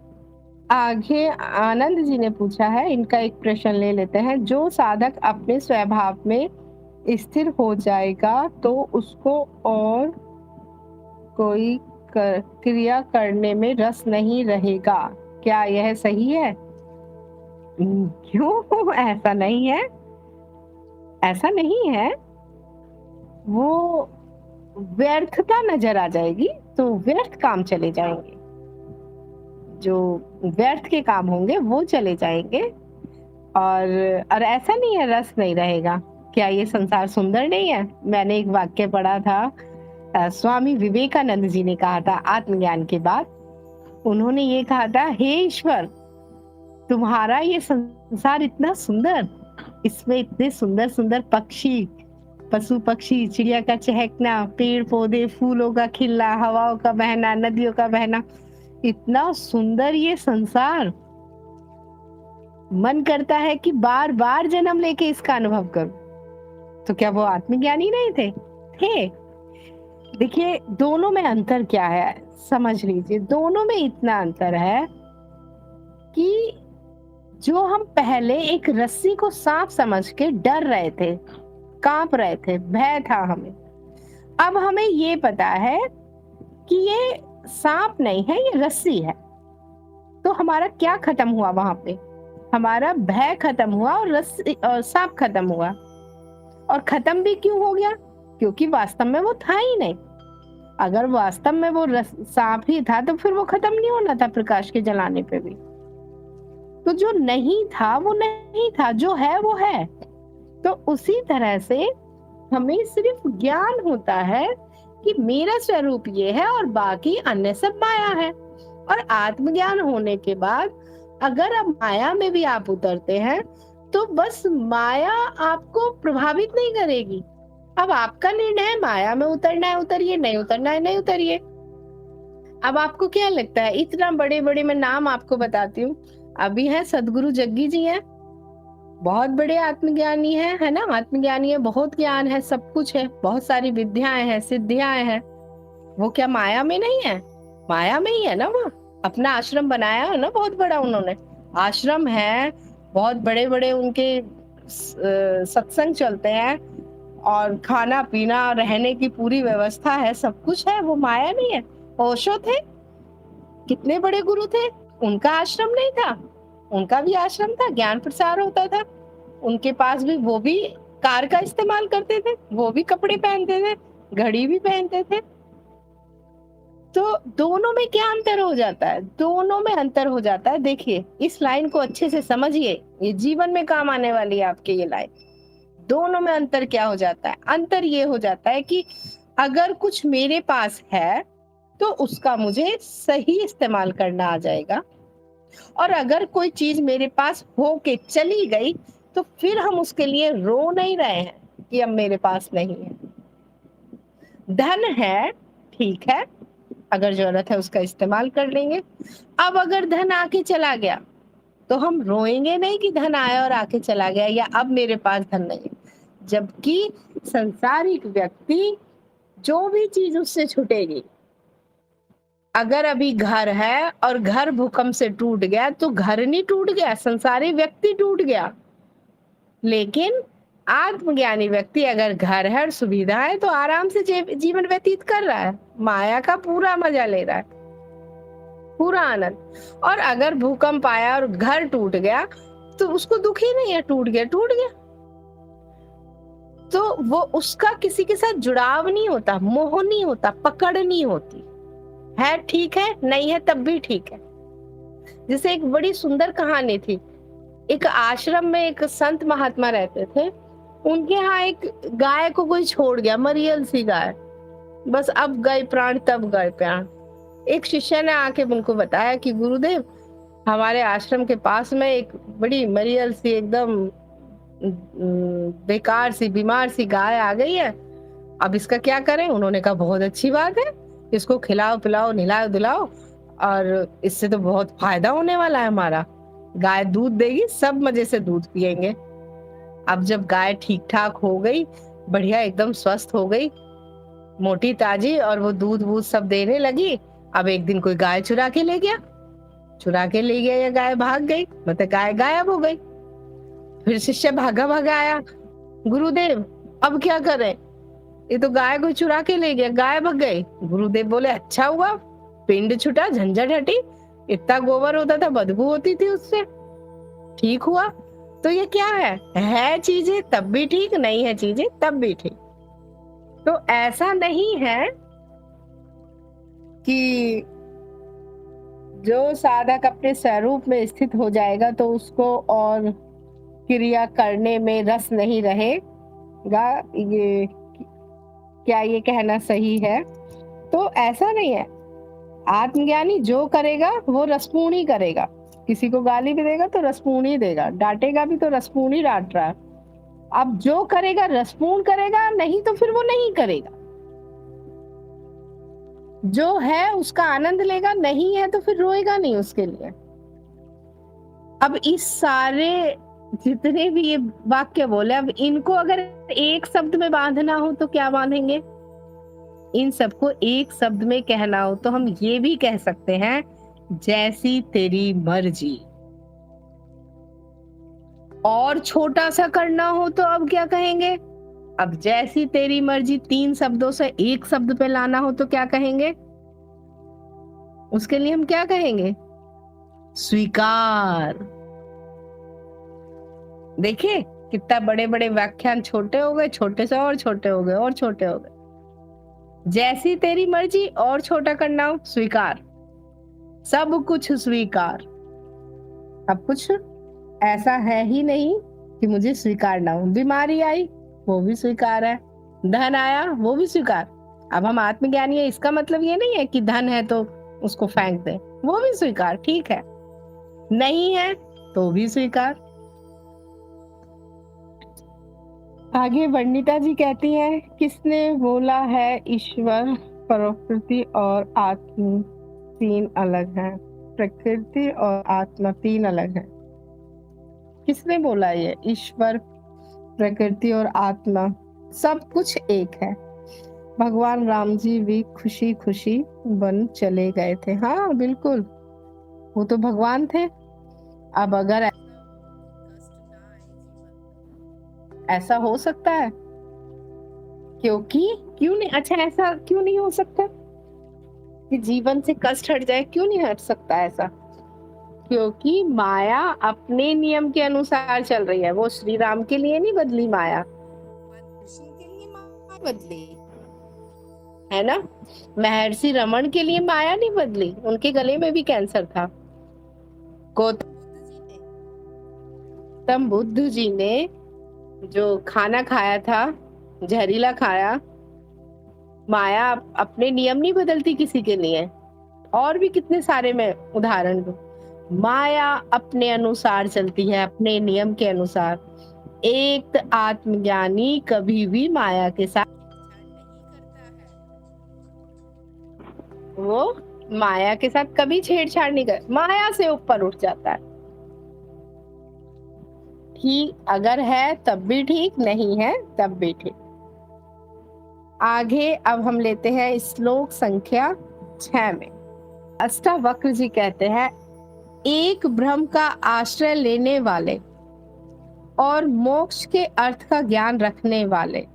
आगे आनंद जी ने पूछा है, इनका एक प्रश्न ले लेते हैं। जो साधक अपने स्वभाव में स्थिर हो जाएगा तो उसको और कोई क्रिया करने में रस नहीं रहेगा, क्या यह सही है? क्यों? ऐसा नहीं है, ऐसा नहीं है। वो व्यर्थता नजर आ जाएगी तो व्यर्थ काम चले जाएंगे, जो व्यर्थ के काम होंगे वो चले जाएंगे। और ऐसा नहीं है रस नहीं रहेगा। क्या ये संसार सुंदर नहीं है? मैंने एक वाक्य पढ़ा था, स्वामी विवेकानंद जी ने कहा था आत्मज्ञान के बाद। उन्होंने ये कहा था, हे ईश्वर, तुम्हारा ये संसार इतना सुंदर, इसमें इतने सुंदर सुंदर पक्षी, पशु पक्षी, चिड़िया का चहकना, पेड़ पौधे, फूलों का खिलना, हवाओं का बहना, नदियों का बहना, इतना सुंदर ये संसार। मन करता है कि बार बार जन्म लेके इसका अनुभव करूं। तो क्या वो आत्मज्ञानी नहीं थे? थे। देखिए दोनों में अंतर क्या है, समझ लीजिए। दोनों में इतना अंतर है कि जो हम पहले एक रस्सी को सांप समझ के डर रहे थे, कांप रहे थे, भय था हमें, अब हमें ये पता है कि ये सांप नहीं है, ये रस्सी है। तो हमारा क्या खत्म हुआ वहां पे? हमारा भय खत्म हुआ और रस्सी और सांप खत्म हुआ। और खत्म भी क्यों हो गया? क्योंकि वास्तव में वो था ही नहीं। अगर वास्तव में वो सांप ही था तो फिर वो खत्म नहीं होना था प्रकाश के जलाने पे भी। तो जो नहीं था वो नहीं था, जो है वो है। तो उसी तरह से हमें सिर्फ ज्ञान होता है कि मेरा स्वरूप ये है और बाकी अन्य सब माया है। और आत्मज्ञान होने के बाद अगर अब माया में भी आप उतरते हैं तो बस माया आपको प्रभावित नहीं करेगी। अब आपका निर्णय है, माया में उतरना है उतरिए, नहीं उतरना है नहीं उतरिए। अब आपको क्या लगता है? इतना बड़े बड़े मैं नाम आपको बताती हूँ। अभी है सदगुरु जग्गी जी हैं, बहुत बड़े आत्मज्ञानी है ना। आत्मज्ञानी है, बहुत ज्ञान है, सब कुछ है, बहुत सारी विद्याएं हैं, सिद्धियां हैं। वो क्या माया में नहीं है? माया में ही है ना। वो अपना आश्रम बनाया है ना, बहुत बड़ा उन्होंने आश्रम है, बहुत बड़े बड़े उनके सत्संग चलते हैं, और खाना पीना रहने की पूरी व्यवस्था है, सब कुछ है। वो माया नहीं है। ओशो थे, कितने बड़े गुरु थे, उनका आश्रम नहीं था? उनका भी आश्रम था, ज्ञान प्रसार होता था उनके पास भी। वो भी कार का इस्तेमाल करते थे, वो भी कपड़े पहनते थे, घड़ी भी पहनते थे। तो दोनों में क्या अंतर हो जाता है? दोनों में अंतर हो जाता है। देखिए, इस लाइन को अच्छे से समझिए, ये जीवन में काम आने वाली है आपके ये लाइन। दोनों में अंतर क्या हो जाता है? अंतर ये हो जाता है कि अगर कुछ मेरे पास है तो उसका मुझे सही इस्तेमाल करना आ जाएगा, और अगर कोई चीज मेरे पास हो के चली गई तो फिर हम उसके लिए रो नहीं रहे हैं कि अब मेरे पास नहीं है। धन है, ठीक है, अगर जरूरत है उसका इस्तेमाल कर लेंगे। अब अगर धन आके चला गया तो हम रोएंगे नहीं कि धन आया और आके चला गया, या अब मेरे पास धन नहीं है। जबकि संसारिक व्यक्ति, जो भी चीज उससे छूटेगी, अगर अभी घर है और घर भूकंप से टूट गया तो घर नहीं टूट गया, संसारी व्यक्ति टूट गया। लेकिन आत्मज्ञानी व्यक्ति, अगर घर है और सुविधा है तो आराम से जीवन व्यतीत कर रहा है, माया का पूरा मजा ले रहा है, पूरा आनंद। और अगर भूकंप आया और घर टूट गया तो उसको दुख ही नहीं है, टूट गया टूट गया। तो वो उसका किसी के साथ जुड़ाव नहीं होता, मोह नहीं होता, पकड़ नहीं होती है। ठीक है, नहीं है तब भी ठीक है। जैसे एक बड़ी सुंदर कहानी थी, एक आश्रम में एक संत महात्मा रहते थे। उनके यहाँ एक गाय को कोई छोड़ गया, मरियल सी गाय, बस अब गए प्राण तब गए प्राण। एक शिष्य ने आके उनको बताया कि गुरुदेव, हमारे आश्रम के पास में एक बड़ी मरियल सी, एकदम बेकार सी, बीमार सी गाय आ गई है, अब इसका क्या करें? उन्होंने कहा बहुत अच्छी बात है, इसको खिलाओ पिलाओ निलाओ दिलाओ, और इससे तो बहुत फायदा होने वाला है हमारा। गाय दूध देगी, सब मजे से दूध पियेंगे। अब जब गाय ठीक ठाक हो गई, बढ़िया एकदम स्वस्थ हो गई, मोटी ताजी, और वो दूध वूध सब देने लगी, अब एक दिन कोई गाय चुरा के ले गया। चुरा के ले गया या गाय भाग गई, मतलब गाय गायब हो गई। फिर शिष्य भागा भागा आया, गुरुदेव अब क्या करें? ये तो गाय को चुरा के ले गया, गाय भाग गई। गुरुदेव बोले अच्छा हुआ, पिंड छुटा, झंझट हटी। इतना गोबर होता था, बदबू होती थी उससे, ठीक हुआ। तो ये क्या है चीजें तब भी ठीक, नहीं है चीजें तब भी ठीक। तो ऐसा नहीं है कि जो साधक अपने स्वरूप में स्थित हो जाएगा तो उसको और क्रिया करने में रस नहीं रहेगा। ये क्या ये कहना सही है? तो ऐसा नहीं है। आत्मज्ञानी जो करेगा वो रसपूर्ण ही करेगा। किसी को गाली भी देगा तो रसपूर्ण ही देगा, डांटेगा भी तो रसपूर्ण ही डांट रहा है। अब जो करेगा रसपूर्ण करेगा, नहीं तो फिर वो नहीं करेगा। जो है उसका आनंद लेगा, नहीं है तो फिर रोएगा नहीं उसके लिए। अब इस सारे जितने भी ये वाक्य बोले, अब इनको अगर एक शब्द में बांधना हो तो क्या बांधेंगे? इन सबको एक शब्द में कहना हो तो हम ये भी कह सकते हैं, जैसी तेरी मर्जी। और छोटा सा करना हो तो अब क्या कहेंगे? अब जैसी तेरी मर्जी 3 शब्दों से एक शब्द पे लाना हो तो क्या कहेंगे? उसके लिए हम क्या कहेंगे? स्वीकार। देखिए कितना बड़े बड़े व्याख्यान छोटे हो गए, छोटे से और छोटे हो गए और छोटे हो गए। जैसी तेरी मर्जी, और छोटा करना हो स्वीकार, सब कुछ स्वीकार। अब कुछ ऐसा है ही नहीं कि मुझे स्वीकार ना हो। बीमारी आई वो भी स्वीकार है, धन आया वो भी स्वीकार। अब हम आत्मज्ञानी है, इसका मतलब ये नहीं है कि धन है तो उसको फेंक दे, वो भी स्वीकार, ठीक है। नहीं है तो भी स्वीकार। आगे वर्णिता जी कहती हैं, किसने बोला है ईश्वर, प्रकृति और आत्मा तीन अलग हैं? प्रकृति और आत्मा तीन अलग हैं। किसने बोला ये? ईश्वर, प्रकृति और आत्मा सब कुछ एक है। भगवान राम जी भी खुशी खुशी वन चले गए थे। हाँ बिल्कुल, वो तो भगवान थे। अब अगर ऐसा हो सकता है, क्योंकि क्यों नहीं? अच्छा ऐसा क्यों नहीं हो सकता कि जीवन से कष्ट हट जाए? क्यों नहीं हट सकता ऐसा? क्योंकि माया अपने नियम के अनुसार चल रही है। वो श्री राम के लिए नहीं बदली माया, बदली, है ना। महर्षि रमन के लिए माया नहीं बदली, उनके गले में भी कैंसर था। गौतम बुद्ध जी ने जो खाना खाया था, जहरीला खाया, माया अपने नियम नहीं बदलती किसी के लिए। और भी कितने सारे मैं उदाहरण दूं। माया अपने अनुसार चलती है, अपने नियम के अनुसार। एक आत्मज्ञानी कभी भी माया के साथ वो माया के साथ कभी छेड़छाड़ नहीं कर, माया से ऊपर उठ जाता है। ठीक अगर है तब भी ठीक, नहीं है तब भी ठीक। आगे अब हम लेते हैं श्लोक संख्या 6 में। अष्टावक्र जी कहते हैं, एक ब्रह्म का आश्रय लेने वाले और मोक्ष के अर्थ का ज्ञान रखने वाले,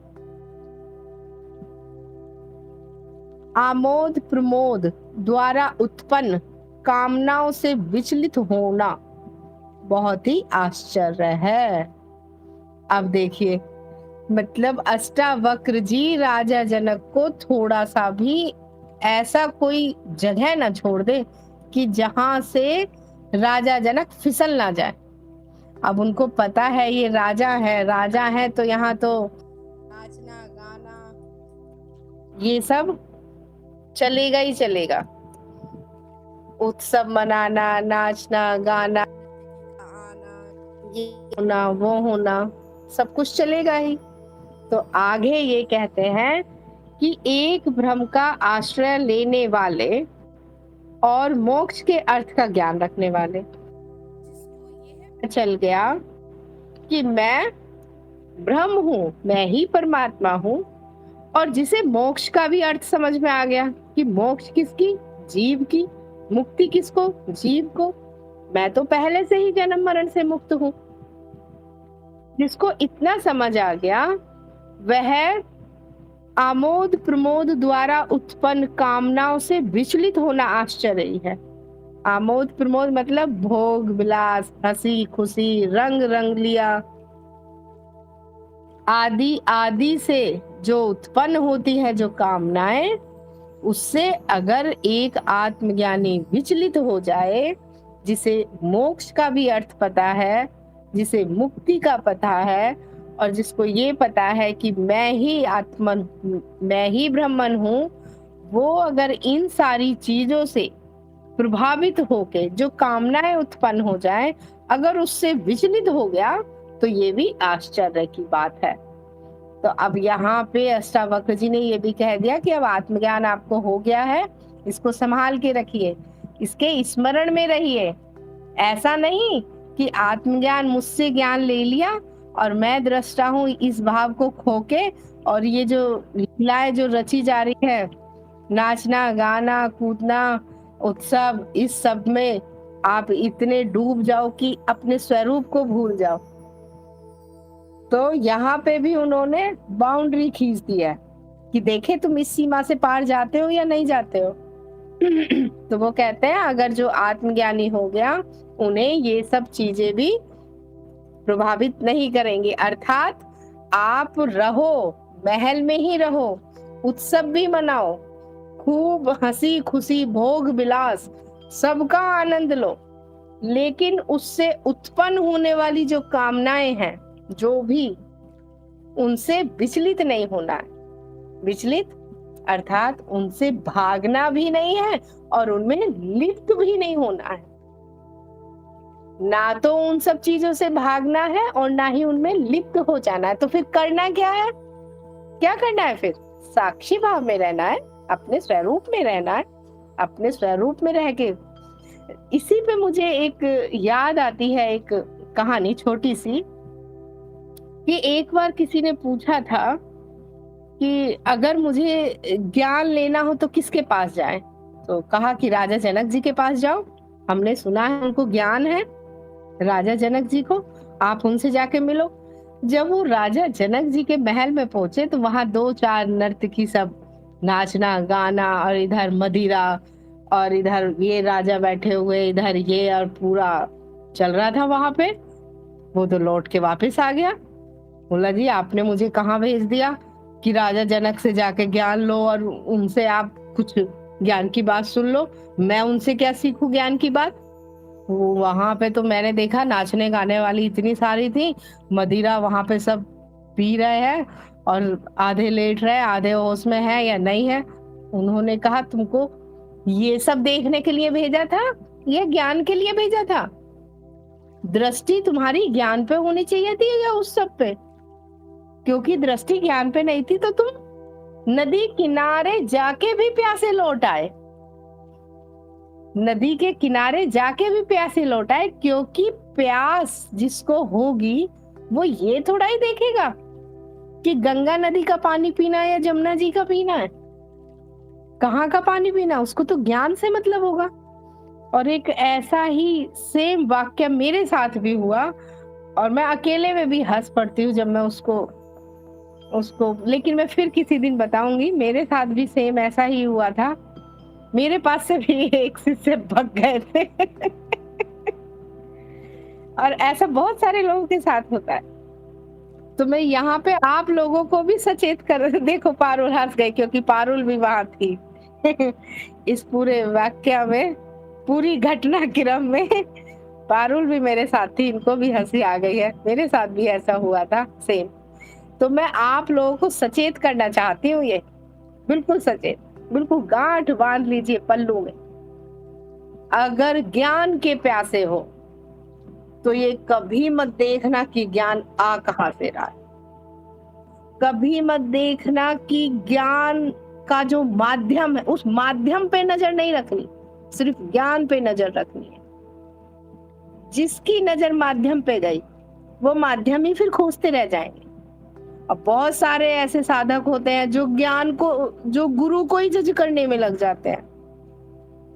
आमोद प्रमोद द्वारा उत्पन्न कामनाओं से विचलित होना बहुत ही आश्चर्य है। अब देखिए, मतलब अष्टावक्र जी राजा जनक को थोड़ा सा भी ऐसा कोई जगह ना छोड़ दे कि जहां से राजा जनक फिसल ना जाए। अब उनको पता है ये राजा है तो यहाँ तो नाचना गाना ये सब चलेगा ही चलेगा। उत्सव मनाना, नाचना गाना, ये होना वो होना, सब कुछ चलेगा ही। तो आगे ये कहते हैं कि एक ब्रह्म का आश्रय लेने वाले और मोक्ष के अर्थ का ज्ञान रखने वाले, चल गया कि मैं ब्रह्म हूँ, मैं ही परमात्मा हूँ, और जिसे मोक्ष का भी अर्थ समझ में आ गया कि मोक्ष किसकी, जीव की, मुक्ति किसको, जीव को। मैं तो पहले से ही जन्म मरण से मुक्त हूँ। जिसको इतना समझ आ गया वह आमोद प्रमोद द्वारा उत्पन्न कामनाओं से विचलित होना आश्चर्य ही है। आमोद प्रमोद मतलब भोग विलास, हंसी खुशी, रंग रंग लिया आदि आदि से जो उत्पन्न होती है जो कामनाएं, उससे अगर एक आत्मज्ञानी विचलित हो जाए, जिसे मोक्ष का भी अर्थ पता है, जिसे मुक्ति का पता है, और जिसको ये पता है कि मैं ही ब्रह्मन हूँ, वो अगर इन सारी चीजों से प्रभावित होके जो कामनाएं उत्पन्न हो जाए, अगर उससे विचलित हो गया तो ये भी आश्चर्य की बात है। तो अब यहाँ पे अष्टावक्र जी ने ये भी कह दिया कि अब आत्मज्ञान आपको हो गया है, इसको संभाल के रखिए, इसके स्मरण में रहिए। ऐसा नहीं कि आत्मज्ञान मुझसे ज्ञान ले लिया और मैं दृष्टा हूँ इस भाव को खोके, और ये जो लीलाएं जो रची जा रही है, नाचना गाना कूदना उत्सव, इस सब में आप इतने डूब जाओ कि अपने स्वरूप को भूल जाओ। तो यहाँ पे भी उन्होंने बाउंड्री खींच दी है कि देखे तुम इस सीमा से पार जाते हो या नहीं जाते हो। तो वो कहते हैं अगर जो आत्मज्ञानी हो गया, उन्हें ये सब चीजें भी प्रभावित नहीं करेंगे। अर्थात आप रहो, महल में ही रहो, उत्सव भी मनाओ, खूब हंसी खुशी भोग विलास सबका आनंद लो, लेकिन उससे उत्पन्न होने वाली जो कामनाएं हैं, जो भी, उनसे विचलित नहीं होना है। विचलित अर्थात उनसे भागना भी नहीं है और उनमें लिप्त भी नहीं होना है। ना तो उन सब चीजों से भागना है और ना ही उनमें लिप्त हो जाना है। तो फिर करना क्या है, क्या करना है फिर? साक्षी भाव में रहना है, अपने स्वरूप में रहना है, अपने स्वरूप में रह के। इसी पे मुझे एक याद आती है, एक कहानी छोटी सी, कि एक बार किसी ने पूछा था कि अगर मुझे ज्ञान लेना हो तो किसके पास जाए, तो कहा कि राजा जनक जी के पास जाओ, हमने सुना है उनको ज्ञान है, राजा जनक जी को, आप उनसे जाके मिलो। जब वो राजा जनक जी के महल में पहुंचे तो वहां 2-4 नर्तकी सब नाचना गाना, और इधर मदिरा, और इधर ये राजा बैठे हुए, इधर ये, और पूरा चल रहा था वहां पे। वो तो लौट के वापस आ गया, बोला जी आपने मुझे कहाँ भेज दिया, कि राजा जनक से जाके ज्ञान लो और उनसे आप कुछ ज्ञान की बात सुन लो। मैं उनसे क्या सीखूं ज्ञान की बात? वो वहां पे तो मैंने देखा नाचने गाने वाली इतनी सारी थी, मदिरा वहां पे सब पी रहे हैं और आधे लेट रहे, आधे होश में है या नहीं है। उन्होंने कहा तुमको ये सब देखने के लिए भेजा था या ज्ञान के लिए भेजा था? दृष्टि तुम्हारी ज्ञान पे होनी चाहिए थी या उस सब पे? क्योंकि दृष्टि ज्ञान पे नहीं थी तो तुम नदी किनारे जाके भी प्यासे लौट आए। नदी के किनारे जाके भी प्यासे लौट आए, क्योंकि प्यास जिसको होगी वो ये थोड़ा ही देखेगा कि गंगा नदी का पानी पीना है या जमुना जी का पीना है, कहाँ का पानी पीना। उसको तो ज्ञान से मतलब होगा। और एक ऐसा ही सेम वाक्य मेरे साथ भी हुआ, और मैं अकेले में भी हंस पड़ती हूँ जब मैं उसको लेकिन मैं फिर किसी दिन बताऊंगी। मेरे साथ भी सेम ऐसा ही हुआ था। मेरे पास से भी एक शिष्य भग गए थे और ऐसा बहुत सारे लोगों के साथ होता है। तो मैं यहाँ पे आप लोगों को भी सचेत कर देखो, पारुल हंस गए क्योंकि पारुल भी वहां थी इस पूरे वाक्य में, पूरी घटना क्रम में पारुल भी मेरे साथ थी। इनको भी हंसी आ गई है, मेरे साथ भी ऐसा हुआ था सेम। तो मैं आप लोगों को सचेत करना चाहती हूँ, ये बिल्कुल सचेत, बिल्कुल गांठ बांध लीजिए पल्लू में। अगर ज्ञान के प्यासे हो तो ये कभी मत देखना कि ज्ञान आ कहां से रहा है। कभी मत देखना कि ज्ञान का जो माध्यम है उस माध्यम पे नजर नहीं रखनी, सिर्फ ज्ञान पे नजर रखनी है। जिसकी नजर माध्यम पे गई वो माध्यम ही फिर खोजते रह जाएंगे। अब बहुत सारे ऐसे साधक होते हैं जो ज्ञान को, जो गुरु को ही जज करने में लग जाते हैं।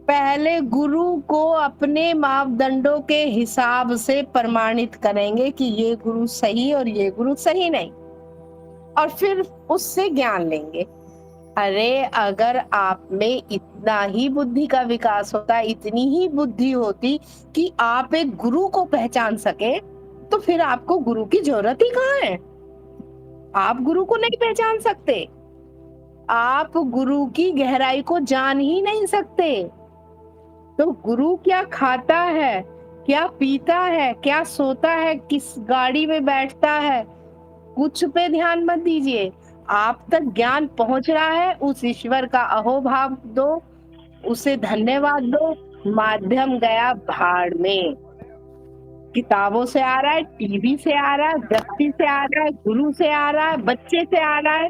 पहले गुरु को अपने मापदंडों के हिसाब से प्रमाणित करेंगे कि ये गुरु सही और ये गुरु सही नहीं, और फिर उससे ज्ञान लेंगे। अरे अगर आप में इतना ही बुद्धि का विकास होता, इतनी ही बुद्धि होती कि आप एक गुरु को पहचान सके, तो फिर आपको गुरु की जरूरत ही कहाँ है। आप गुरु को नहीं पहचान सकते, आप गुरु की गहराई को जान ही नहीं सकते। तो गुरु क्या खाता है, क्या पीता है, क्या सोता है, किस गाड़ी में बैठता है, कुछ पे ध्यान मत दीजिए। आप तक ज्ञान पहुंच रहा है, उस ईश्वर का अहोभाव दो, उसे धन्यवाद दो। माध्यम गया भाड़ में। किताबों से आ रहा है, टीवी से आ रहा है, व्यक्ति से आ रहा है, गुरु से आ रहा है, बच्चे से आ रहा है,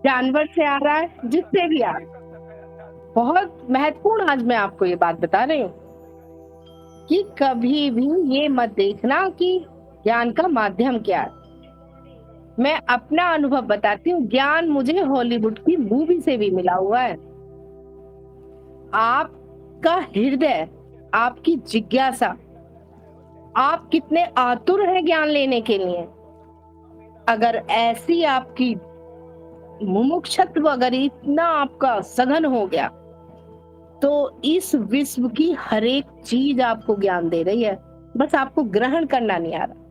जानवर से आ रहा है, जिससे भी आ रहा है। बहुत महत्वपूर्ण आज मैं आपको ये बात बता रही हूँ कि कभी भी ये मत देखना कि ज्ञान का माध्यम क्या है। मैं अपना अनुभव बताती हूँ। ज्ञान मुझे हॉलीवुड की मूवी से भी मिला हुआ है। आपका हृदय, आपकी जिज्ञासा, आप कितने आतुर हैं ज्ञान लेने के लिए, अगर ऐसी आपकी मुमुक्षुत्व अगर इतना आपका सघन हो गया, तो इस विश्व की हर एक चीज आपको ज्ञान दे रही है, बस आपको ग्रहण करना नहीं आ रहा।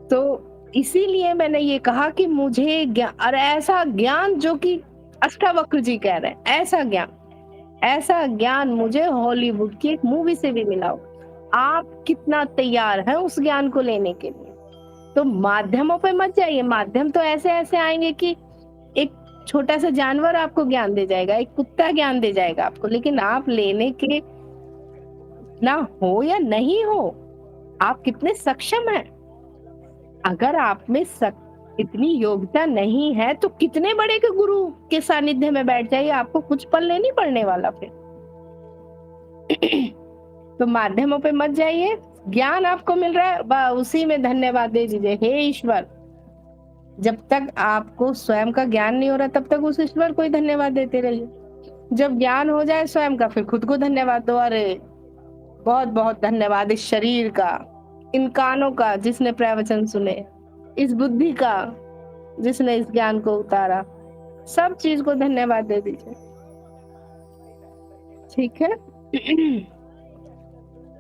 तो इसीलिए मैंने ये कहा कि मुझे ज्ञान, और ऐसा ज्ञान जो कि अष्टावक्र जी कह रहे हैं, ऐसा ज्ञान मुझे हॉलीवुड की एक मूवी से भी मिला हो। आप कितना तैयार हैं उस ज्ञान को लेने के लिए? तो माध्यमों पे मत जाइए। माध्यम तो ऐसे ऐसे आएंगे कि एक छोटा सा जानवर आपको ज्ञान दे जाएगा, एक कुत्ता ज्ञान दे जाएगा आपको, लेकिन आप लेने के ना हो या नहीं हो, आप कितने सक्षम हैं। अगर आप में इतनी योग्यता नहीं है तो कितने बड़े के गुरु के सानिध्य में बैठ जाइए, आपको कुछ पल्ले नहीं पड़ने वाला फिर तो माध्यमों पे मत जाइए। ज्ञान आपको मिल रहा है, उसी में धन्यवाद दे दीजिए। हे ईश्वर, जब तक आपको स्वयं का ज्ञान नहीं हो रहा तब तक उस ईश्वर को ही धन्यवाद देते रहिए। जब ज्ञान हो जाए स्वयं का, फिर खुद को धन्यवाद दो। अरे बहुत बहुत धन्यवाद इस शरीर का, इन कानों का जिसने प्रवचन सुने, इस बुद्धि का जिसने इस ज्ञान को उतारा, सब चीज को धन्यवाद दे दीजिए। ठीक है।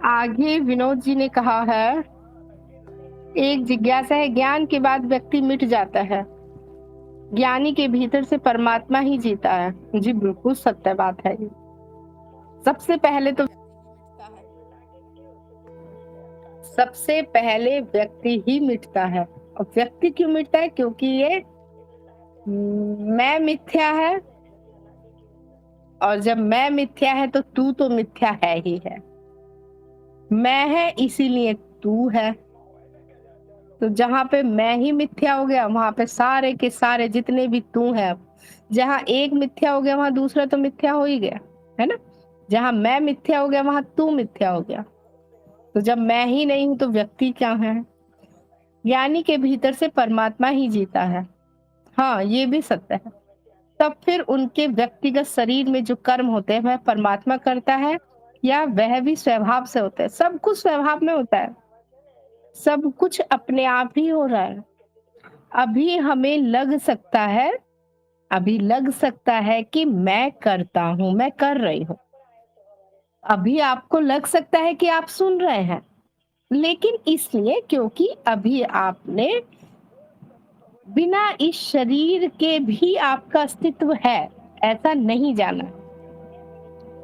आगे विनोद जी ने कहा है एक जिज्ञासा है, ज्ञान के बाद व्यक्ति मिट जाता है, ज्ञानी के भीतर से परमात्मा ही जीता है। जी बिल्कुल सत्य बात है ये। सबसे पहले तो सबसे पहले व्यक्ति ही मिटता है। और व्यक्ति क्यों मिटता है? क्योंकि ये मैं मिथ्या है, और जब मैं मिथ्या है तो तू तो मिथ्या है ही है। मैं है इसीलिए तू है। तो जहां पे मैं ही मिथ्या हो गया, वहां पे सारे के सारे जितने भी तू है, जहां एक मिथ्या हो गया वहां दूसरा तो मिथ्या हो ही गया, है ना। जहां मैं मिथ्या हो गया वहां तू मिथ्या हो गया। तो जब मैं ही नहीं हूं तो व्यक्ति क्या है? ज्ञानी के भीतर से परमात्मा ही जीता है। हाँ, ये भी सत्य है। तब फिर उनके व्यक्तिगत शरीर में जो कर्म होते हैं वह परमात्मा करता है, या वह भी स्वभाव से होता है? सब कुछ स्वभाव में होता है, सब कुछ अपने आप ही हो रहा है। अभी हमें लग सकता है, अभी लग सकता है कि मैं करता हूं, मैं कर रही हूं। अभी आपको लग सकता है कि आप सुन रहे हैं, लेकिन इसलिए क्योंकि अभी आपने बिना इस शरीर के भी आपका अस्तित्व है, ऐसा नहीं जाना।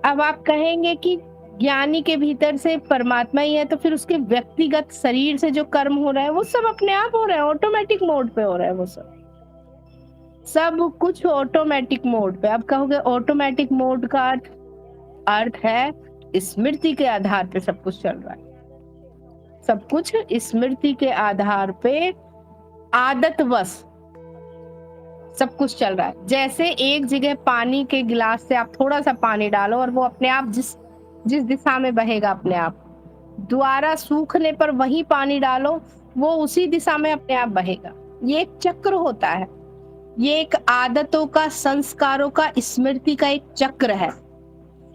अब आप कहेंगे कि ज्ञानी के भीतर से परमात्मा ही है, तो फिर उसके व्यक्तिगत शरीर से जो कर्म हो रहा है वो सब अपने आप हो रहा है, ऑटोमेटिक मोड पे हो रहा है। वो सब कुछ ऑटोमेटिक मोड पे। अब कहोगे ऑटोमेटिक मोड का अर्थ है स्मृति के आधार पे सब कुछ चल रहा है। सब कुछ स्मृति के आधार पे आदतवश सब कुछ चल रहा है। जैसे एक जगह पानी के गिलास से आप थोड़ा सा पानी डालो और वो अपने आप जिस जिस दिशा में बहेगा, अपने आप दोबारा सूखने पर वही पानी डालो, वो उसी दिशा में अपने आप बहेगा। ये एक चक्र होता है, ये एक आदतों का, संस्कारों का, स्मृति का एक चक्र है।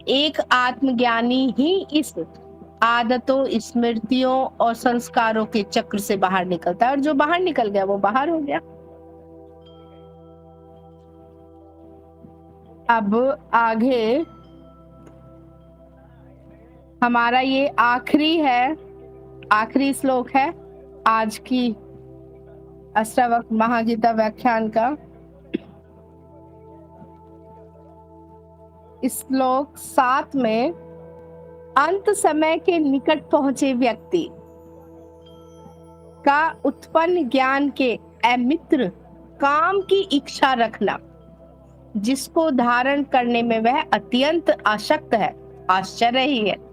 एक आत्मज्ञानी ही इस आदतों, स्मृतियों और संस्कारों के चक्र से बाहर निकलता है, और जो बाहर निकल गया वो बाहर हो गया। अब आगे हमारा ये आखिरी श्लोक है आज की अष्टावक्र महागीता व्याख्यान का। श्लोक 7 में, अंत समय के निकट पहुंचे व्यक्ति का उत्पन्न ज्ञान के अमित्र काम की इच्छा रखना, जिसको धारण करने में वह अत्यंत आसक्त है। आश्चर्य ही है।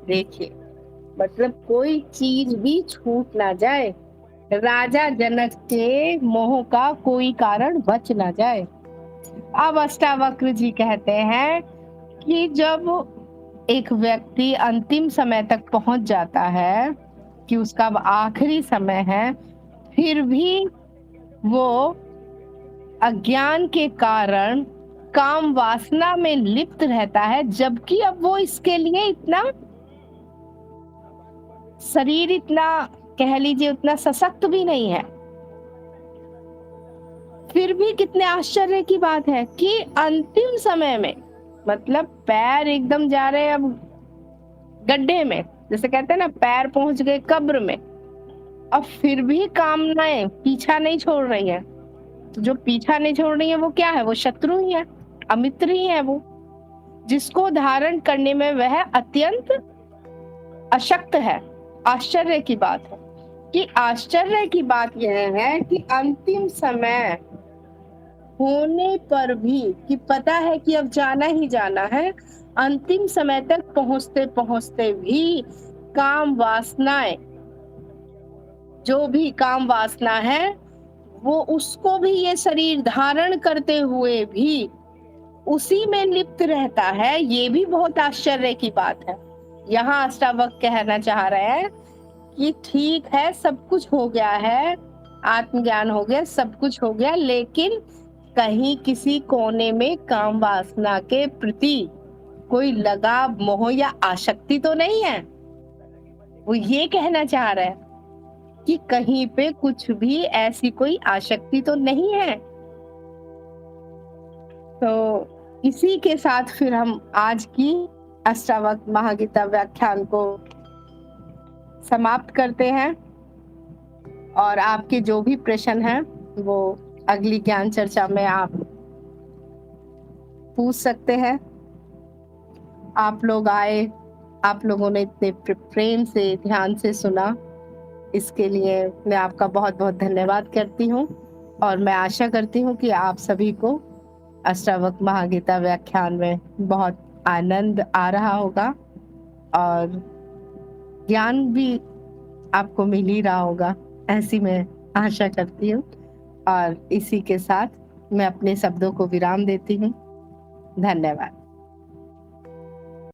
देखिए, मतलब कोई चीज भी छूट ना जाए, राजा जनक के मोह का कोई कारण बच ना जाए। अब अष्टावक्र जी कहते हैं कि जब एक व्यक्ति अंतिम समय तक पहुंच जाता है, कि उसका अब आखिरी समय है, फिर भी वो अज्ञान के कारण काम वासना में लिप्त रहता है, जबकि अब वो इसके लिए इतना शरीर, इतना कह लीजिए उतना सशक्त भी नहीं है। फिर भी कितने आश्चर्य की बात है कि अंतिम समय में, मतलब पैर एकदम जा रहे हैं अब गड्ढे में, जैसे कहते हैं ना, पैर पहुंच गए कब्र में, अब फिर भी कामनाएं पीछा नहीं छोड़ रही है। तो जो पीछा नहीं छोड़ रही है वो क्या है? वो शत्रु ही है, अमित्र ही है वो, जिसको धारण करने में वह अत्यंत अशक्त है। आश्चर्य की बात है कि आश्चर्य की बात यह है कि अंतिम समय होने पर भी, कि पता है कि अब जाना ही जाना है, अंतिम समय तक पहुंचते पहुंचते भी काम वासनाएं, जो भी काम वासना है, वो उसको भी ये शरीर धारण करते हुए भी उसी में लिप्त रहता है। ये भी बहुत आश्चर्य की बात है। यहाँ अष्टावक्र कहना चाह रहे हैं कि ठीक है, सब कुछ हो गया है, आत्मज्ञान हो गया, सब कुछ हो गया, लेकिन कहीं किसी कोने में काम वासना के प्रति कोई लगाव, मोह या आसक्ति तो नहीं है। वो ये कहना चाह रहे हैं कि कहीं पे कुछ भी ऐसी कोई आसक्ति तो नहीं है। तो इसी के साथ फिर हम आज की अष्टावक्र महागीता व्याख्यान को समाप्त करते हैं। और आपके जो भी प्रश्न हैं वो अगली ज्ञान चर्चा में आप पूछ सकते हैं। आप लोग आए, आप लोगों ने इतने प्रेम से ध्यान से सुना, इसके लिए मैं आपका बहुत बहुत धन्यवाद करती हूँ। और मैं आशा करती हूँ कि आप सभी को अष्टावक्र महागीता व्याख्यान में बहुत आनंद आ रहा होगा और ज्ञान भी आपको मिल ही रहा होगा, ऐसी मैं आशा करती हूँ। और इसी के साथ मैं अपने शब्दों को विराम देती हूँ। धन्यवाद।